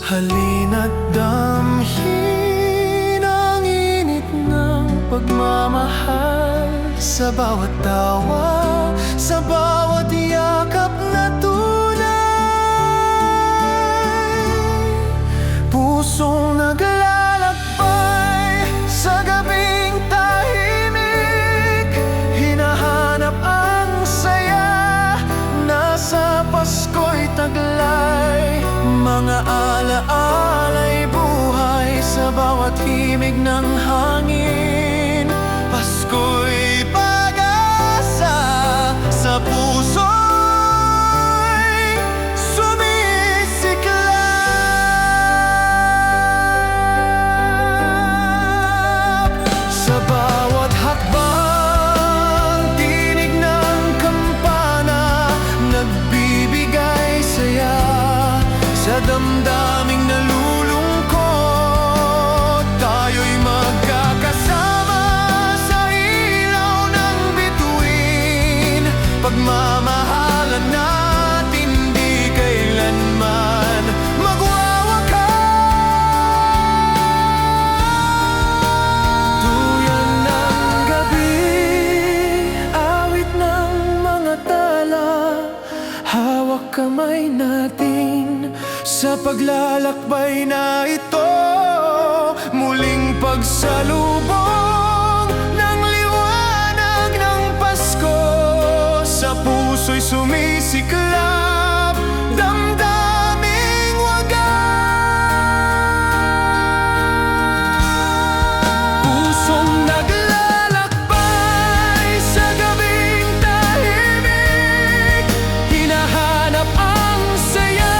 Halina't damhin ang init ng pagmamahal, sa bawat tawa, sa bawat yakap na tunay. Pusong naglalakbay sa gabing tahimik, hinahanap ang saya, nasa Pasko'y taglay. Mga alaala'y buhay sa bawat himig ng hangin. Pasko'y pag-asa sa puso'y sumisiklab. damay natin sa paglalakbay na ito. Muling pagsalubong ng liwanag ng Pasko, sa puso'y sumisiklab, damdaming wagas. Pusong naglalakbay sa gabing tahimik, hinahanap ang saya,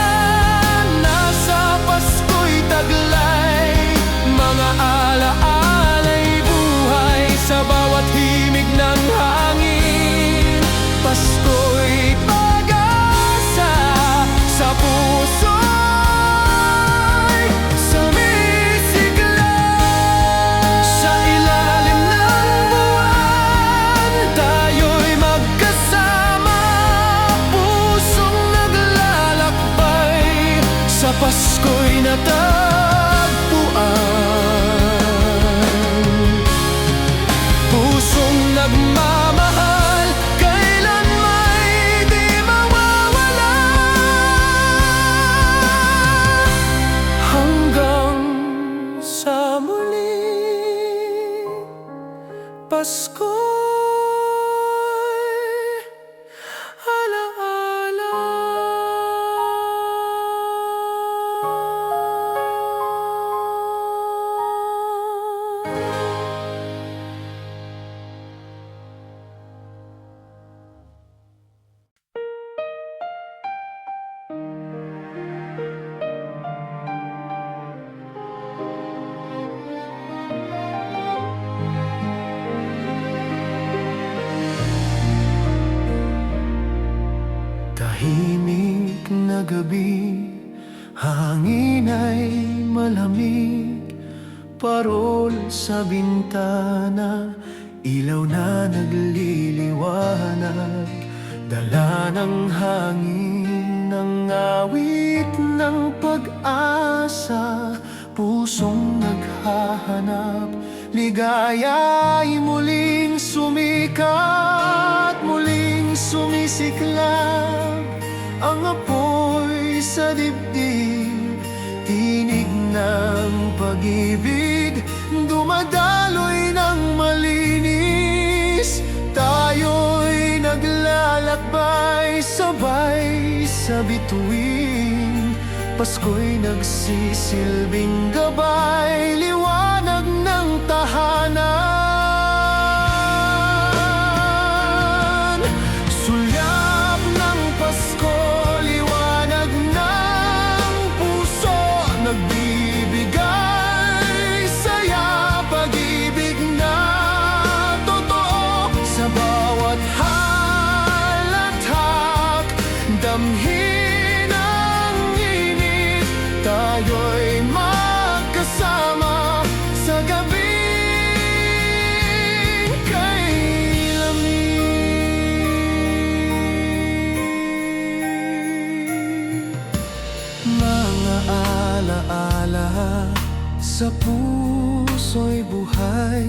nasa Pasko'y taglay. Mga alaala'y buhay sa bawat himig ng hangin. Pasko'y pag-asa sa puso'y sumisigla. Sa ilalim ng buwan, tayo'y magkasama, pusong naglalakbay, sa Pasko'y natagpuan. Pusong nagmamahal, kailan may di mawawala, hanggang sa muli. Pasko'y alaala. Tahimik na gabi, hangin ay malamig, parol sa bintana, ilaw na nagliliwanag. Dala ng hangin ng awit ng pag-asa, pusong naghahanap, ligaya'y muling sumikat, muling sumisiklab. Ang apoy sa dibdib, tinig ng pag-ibig, dumadaloy ng malinis. Tayo'y naglalakbay sabay sa bituin, Pasko'y nagsisilbing gabay, liwanag ng tahanan. Sulyap ng Pasko, liwanag ng puso, nagbibigay saya, pag-ibig na totoo. Sa bawat halakhak, damhin ang init, tayo'y magkasama sa gabing kay lamig. Mga alaala sa puso'y buhay,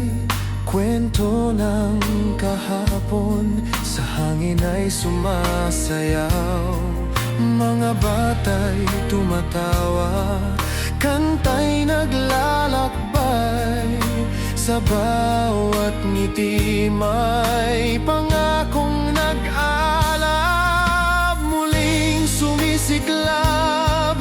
kwento ng kahapon, sa hangin ay sumasayaw. Mga bata'y tumatawa, kanta'y naglalakbay, sa bawat ngiti may pangakong nag-alab. Muling sumisiklab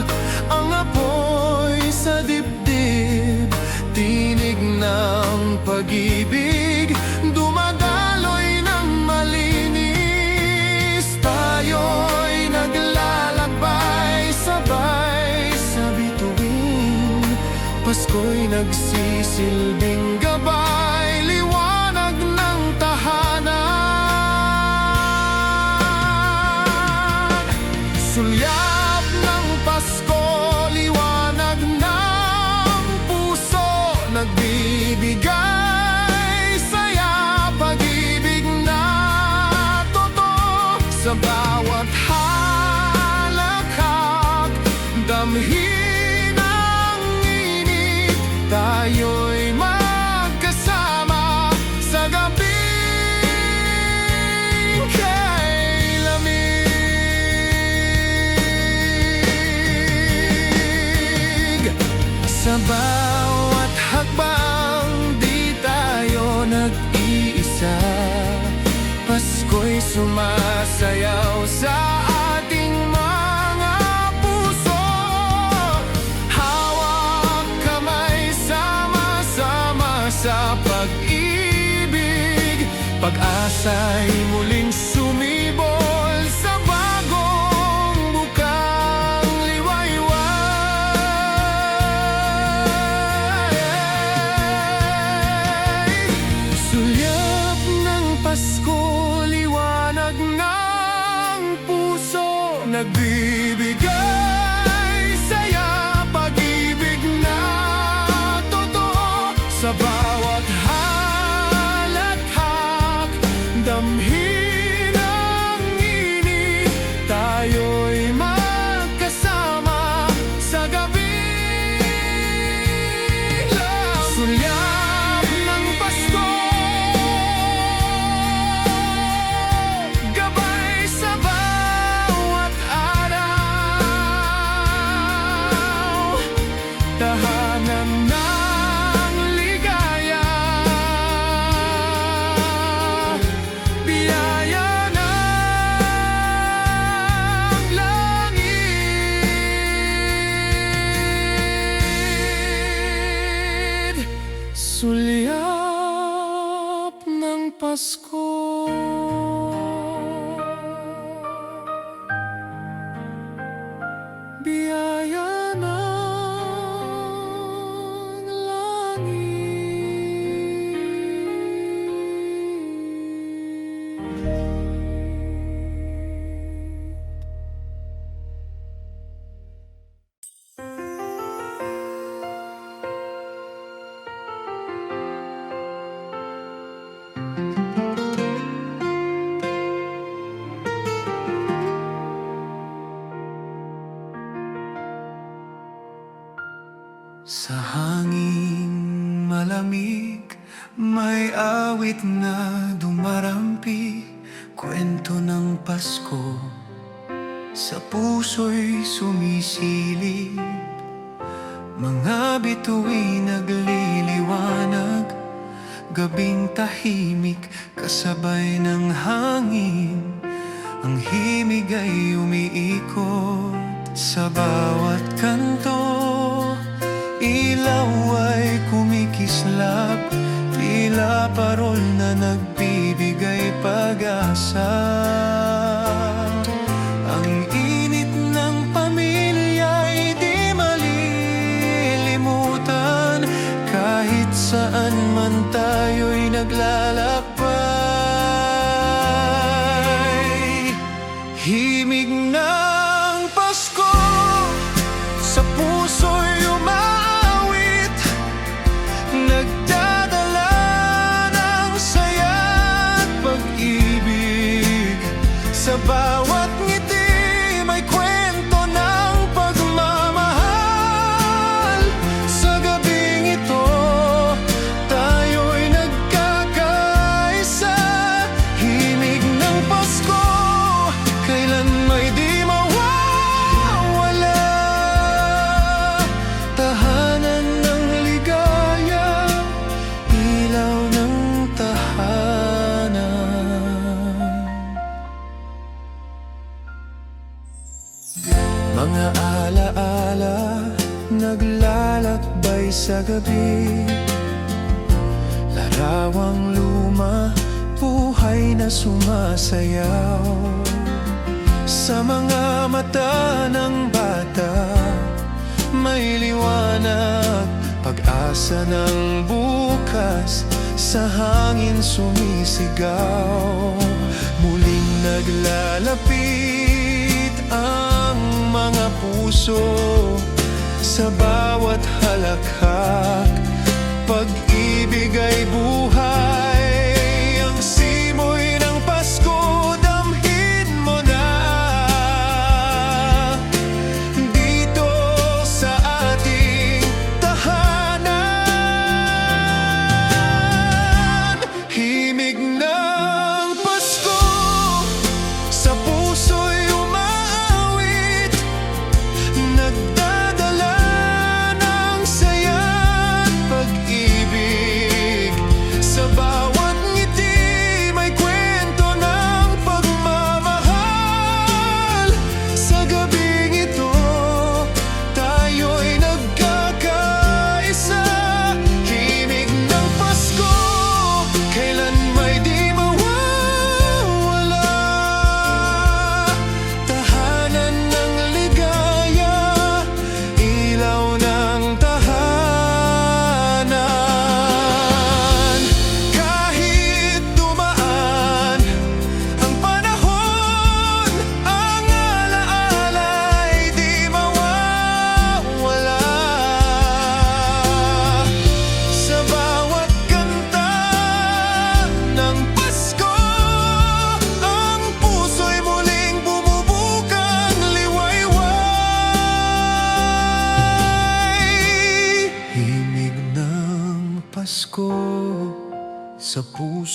ang apoy sa dibdib, tinig ng pag-ibig, dumadaloy ng malinis. Tayo'y naglalakbay sabay sa bituin, Pasko'y nagsisilbing gabay, liwanag ng tahanan. Sulyap ng Pasko, liwanag ng puso, nagbibigay saya, pag-ibig na totoo. Sa bawat halakhak, damhin ang init, tayo'y magkasama sa gabing kay lamig. Pasko'y sumasayaw sa ating mga puso. Hawak kamay, sama-sama sa pag-ibig. Pag-asa'y muling sumibol sa bagong bukang liwayway. Sulyap ng Pasko, liwanag ng puso, nagbibigay saya, pag-ibig na totoo. Sa bawat halakhak, damhin ang init, tayo'y magkasama sa gabing ilaw. Sulyap ng Pasko, gabay sa bawat araw, tahanan ng ligaya, biyaya ng langit. Sulyap ng Pasko. Biyaya ng langit. Sa hanging malamig, may awit na dumarampi, kwento ng Pasko sa puso'y sumisilip. Mga bituin nagliliwanag, gabing tahimik kasabay ng hangin. Ang himig ay umiikot sa bawat kanto, ilaw ay kumikislap, tila parol na nagbibigay pag-asa. Ang init ng pamilya'y di malilimutan, kahit saan man tayo'y naglalakbay. Himig ng Pasko sa puso'y umaawit, nagdadala ng saya't pag-ibig. Sa bawat ngiti may kwento ng pagmamahal. Sa gabing ito, tayo'y nagkakaisa. Himig ng Pasko, kailan may di mawawala. Tahanan ng ligaya, ilaw ng tahanan. Mga alaala naglalakbay sa gabi, larawang luma, buhay na sumasayaw. Sa mga mata ng bata, may liwanag, pag-asa ng bukas, sa hangin sumisigaw. Muling naglalapit ang mga puso sa bawat halakhak, pag-ibig ay buhay. Ang simoy ng Pasko, damhin mo na dito sa ating tahanan. Himig ng Pasko sa puso'y umaawit, nagdadala ng saya't pag-ibig.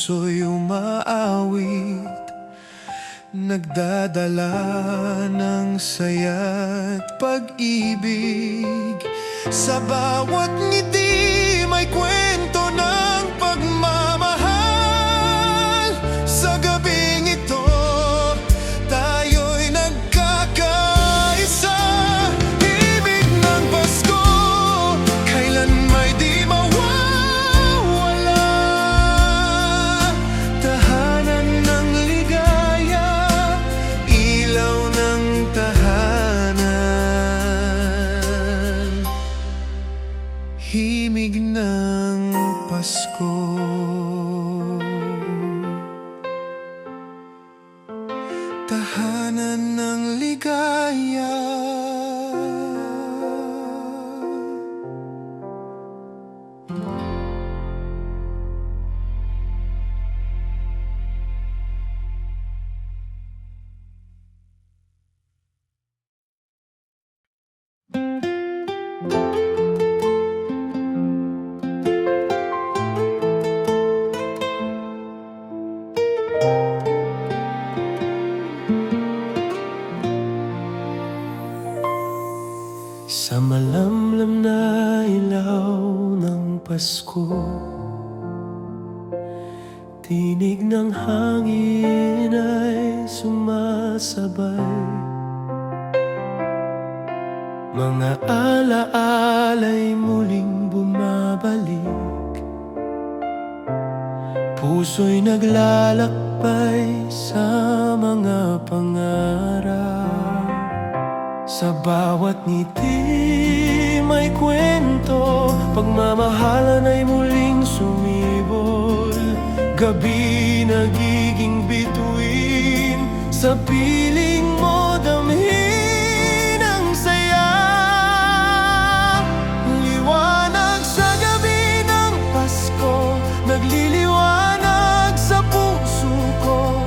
puso'y umaawit, nagdadala ng saya't pag-ibig. Sa bawat ngiti may kwento ng pagmamahal. Sa gabing ito, tayo'y nagkakaisa. Ibig ng Pasko, kailan may di mawawala. Tahanan ng ligaya, ilaw ng tahanan, himig ng Pasko. Tahanan ng ligaya. Sa malamlam na ilaw ng Pasko, tinig ng hangin ay sumasabay. Mga alaala'y muling bumabalik, puso'y naglalakbay sa mga pangarap. Sa bawat ngiti may kwento, pagmamahalan ay muling sumibol. Gabi nagiging bituin, sa piling mo damhin ang saya. Liwanag sa gabi ng Pasko, nagliliwanag sa puso ko.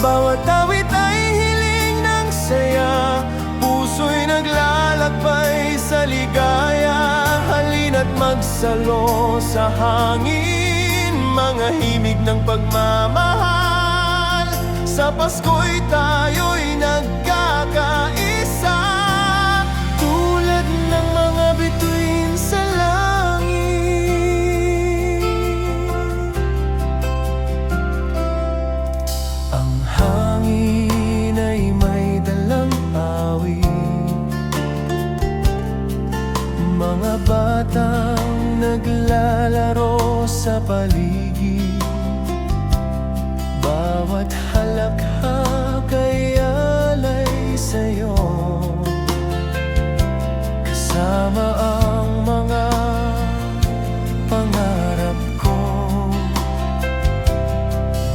Bawat awit ay hiling ng saya, puso'y naglalakbay sa ligaya. Halina't magsalo sa hangin, mga himig ng pagmamahal. Sa Pasko'y tayo'y nagkakaisa, tulad ng mga bituin sa langit. Ang hangin ay may dalang awit, mga batang naglalaro sa paligid. Bawat halakhak ay alay sa'yo, kasama ang mga pangarap ko.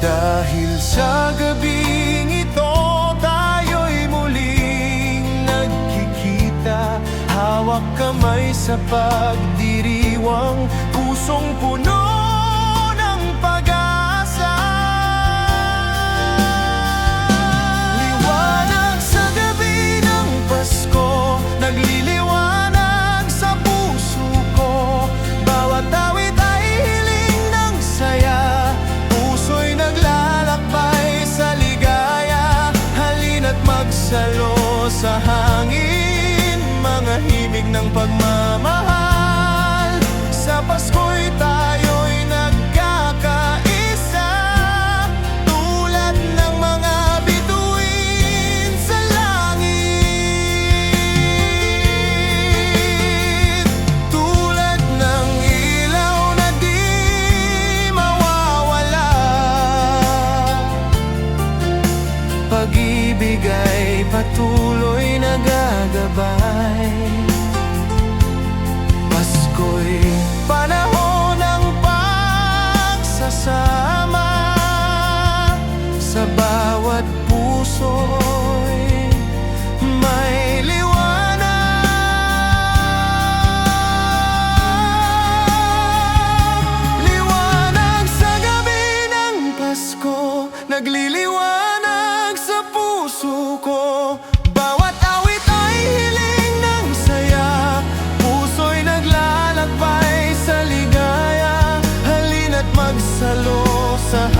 Dahil sa gabing ito, tayo'y muling nagkikita. Hawak kamay sa pagdiriwang, pusong puno ng pag-asa. Liwanag sa gabi ng Pasko, nagliliwanag sa puso ko. Bawat awit ay hiling ng saya, puso'y naglalakbay sa ligaya. Halina't magsalo sa hangin, mga himig ng pagmamahal. Sa Pasko'y tayo'y nagkakaisa, tulad ng mga bituin sa langit. Tulad ng ilaw na di mawawala, pag-ibig ay patuloy nagagabay. Pasko'y panahon ng pagsasama, sa bawat puso'y may liwanag. Liwanag sa gabi ng Pasko, nagliliwanag sa puso ko. Bawat awit ay hiling ng saya, puso'y naglalakbay sa ligaya. Halina't magsalo sa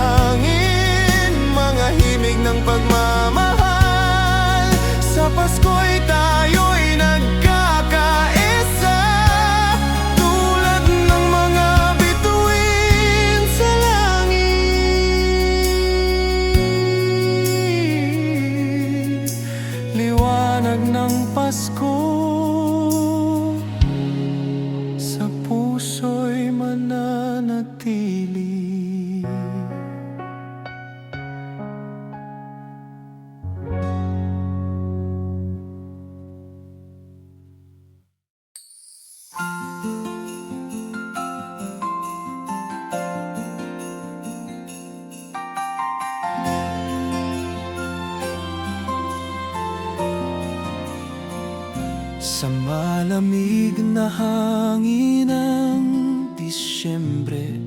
Sa malamig na hangin ng Disyembre,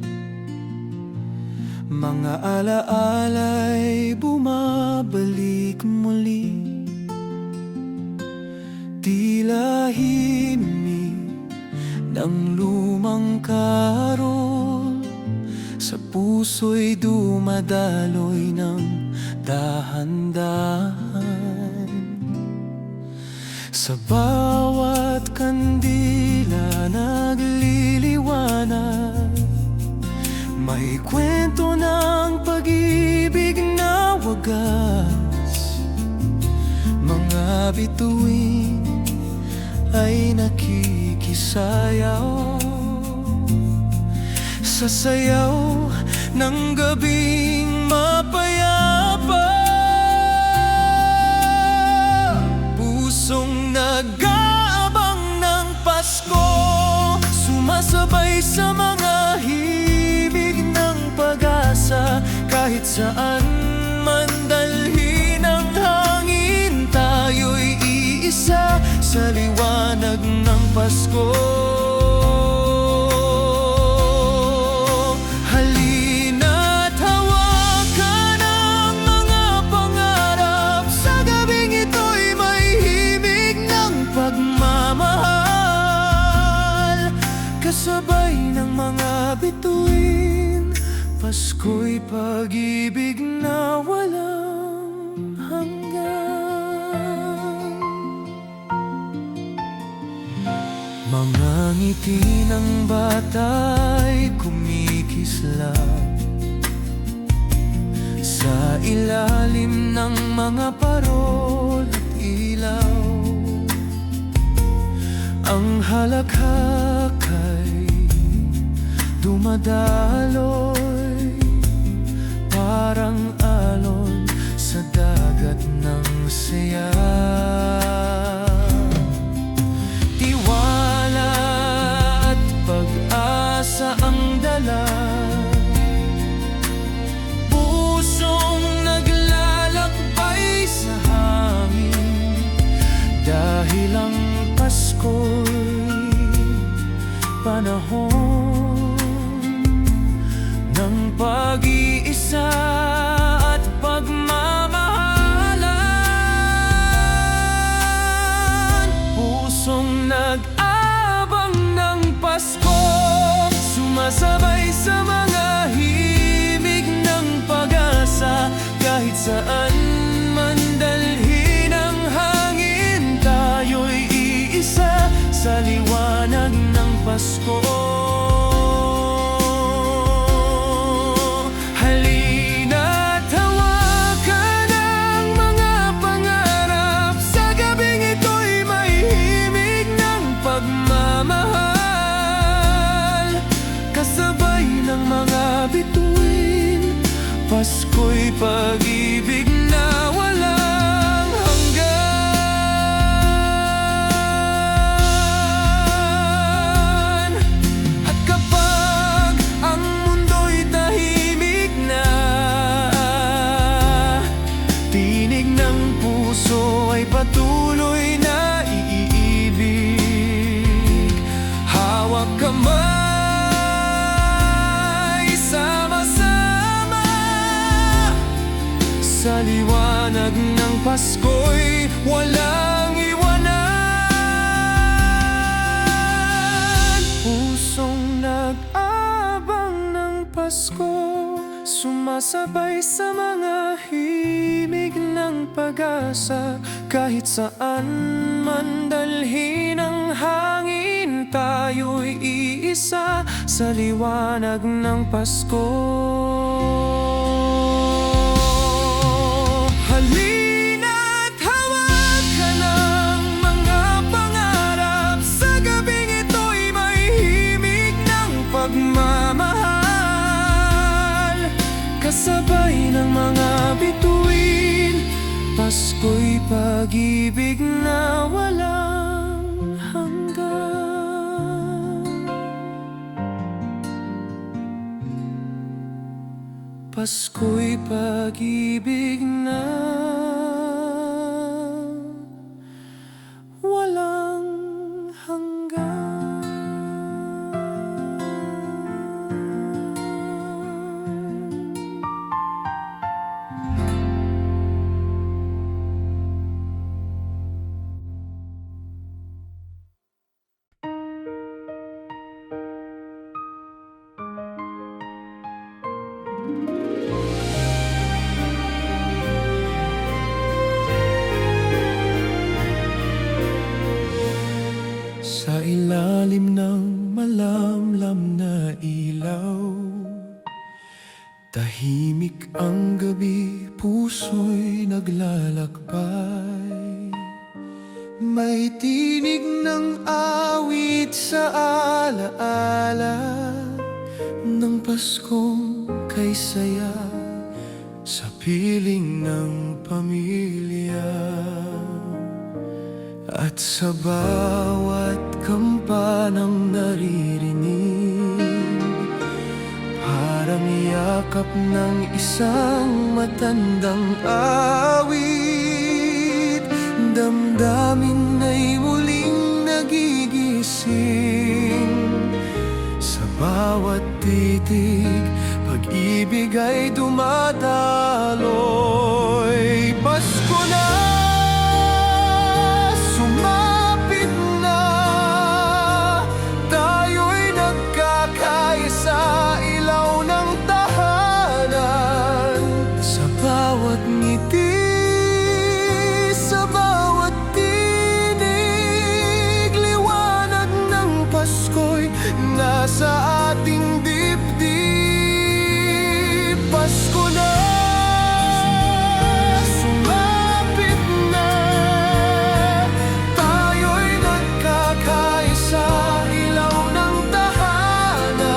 mga alaala'y bumabalik muli. Tila himig ng lumang karol, sa puso'y dumadaloy ng dahan-dahan. Sa bawat kandila nagliliwanag, may kwento ng pag-ibig na wagas. Mga bituin ay nakikisayaw sa sayaw ng gabing mapayapa. Pusong nag-aabang ng Pasko, sumasabay sa mga himig ng pag-asa. Kahit saan man dalhin ang hangin, tayo'y iisa sa liwanag ng Pasko. Halina't hawakan ang mga pangarap, sa gabing ito'y may himig ng pagmamahal. Kasabay ng mga bituin, Pasko'y pag-ibig na walang hanggan. Mga ngiti ng bata'y kumikislap sa ilalim ng mga parol at ilaw. Ang halakhakay dumadaloy, parang alon sa dagat ng saya. Tiwala at pag-asa ang dala, pusong naglalakbay sa hangin. Dahil ang Pasko'y panahon ng pag-iisa at pagmamahalan. Pusong nag-abang ng Pasko, sumasabay sa mga himig ng pag-asa. Kahit saan man dalhin ang hangin, tayo'y iisa sa liwanag ng Pasko. Pasko'y pag-ibig na walang hanggan. At kapag ang mundo'y tahimik na, tinig ng puso ay patuloy na iibig. Hawak kamay, sa liwanag ng Pasko'y walang iwanan. Pusong nag-abang ng Pasko, sumasabay sa mga himig ng pag-asa. Kahit saan man dalhin ang hangin, tayo'y iisa sa liwanag ng Pasko. Halina't hawakan ang mga pangarap, sa gabing ito'y may himig ng pagmamahal. Kasabay ng mga bituin, Pasko'y pag-ibig na walang hanggan. Pasko'y pag-ibig na walang puso'y naglalakbay. May tinig ng awit sa alaala ng Paskong kay saya sa piling ng pamilya. At sa bawat kampanang naririnig, parang yakap ng isang matandang awit, damdamin ay muling nagigising. Sa bawat titig, pag-ibig ay dumadaloy. Pasko na, sumapit na, tayo'y nagkakaisa, ilaw ng tahanan. Sa bawat ngiti, sa bawat tinig, liwanag ng Pasko'y nasa ating dibdib. Pasko na, sumapit na, tayo'y nagkakaisa, ilaw ng tahanan.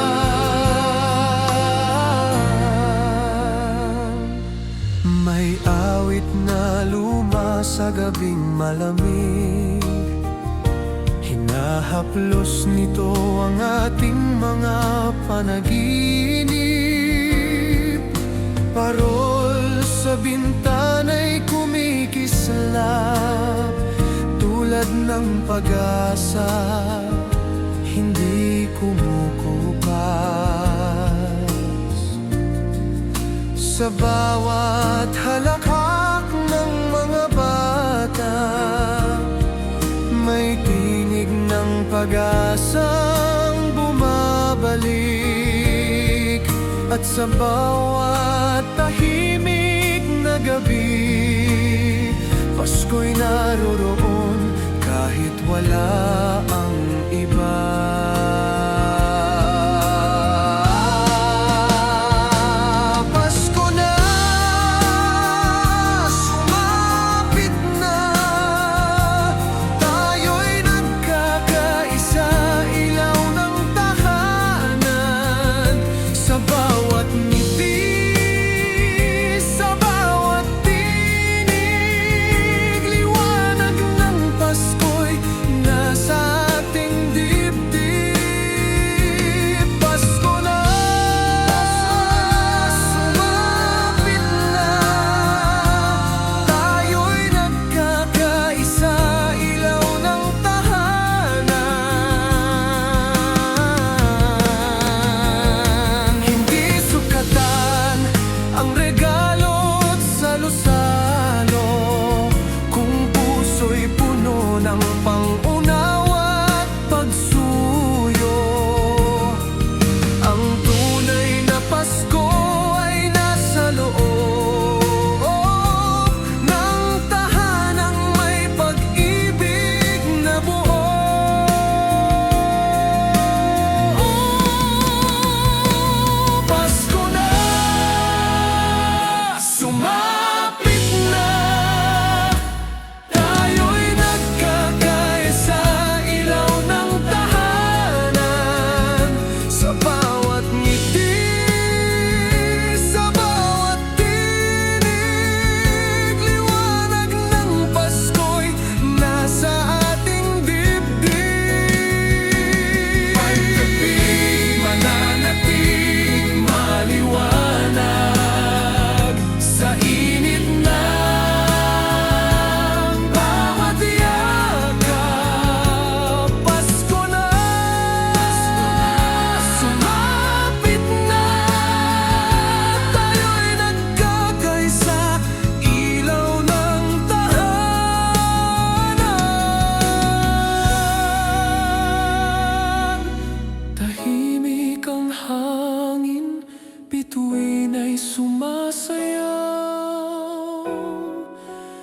May awit na luma sa gabing malamig, hinahaplos nito ang ating mga panaginip. Parol sa bintana'y kumikislap, tulad ng pag-asa, hindi kumukupas. Sa bawat halakhak ng mga bata, may tinig ng pag-asang bumabalik. At sa bawat tahimik na gabi, Pasko'y naroroon kahit wala ang iba. Pasko na, sumapit na, tayo'y nagkakaisa, ilaw ng tahanan. Sa bawat ngiti, sa bawat tinig, liwanag ng Pasko'y nasa ating dibdib. Pasko na, sumapit na, tayo'y nagkakaisa, ilaw ng tahanan. Hindi sukatan ang regalo't salo-salo, kung puso'y puno ng pang-unawa't pagsuyo. Ang tunay na Pasko ay nasa loob ng tahanang may pag-ibig na buo. Pasko na, sumapit na, tayo'y nagkakaisa, ilaw ng tahanan. Sa bawat ngiti, sa bawat tinig, liwanag ng Pasko'y nasa ating dibdib. Pagkabing mananatig, maliwanag sa init ng bawat yakap. Pasko na, sumapit na, tayo'y nagkakaisa, ilaw ng tahanan. Tahimik ang hangin, bituin ay sumasayaw.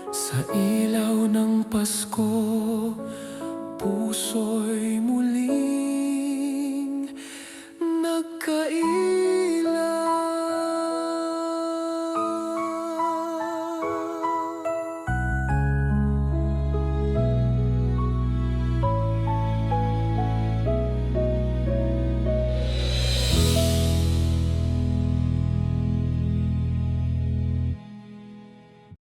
Sa ilaw ng Pasko, puso'y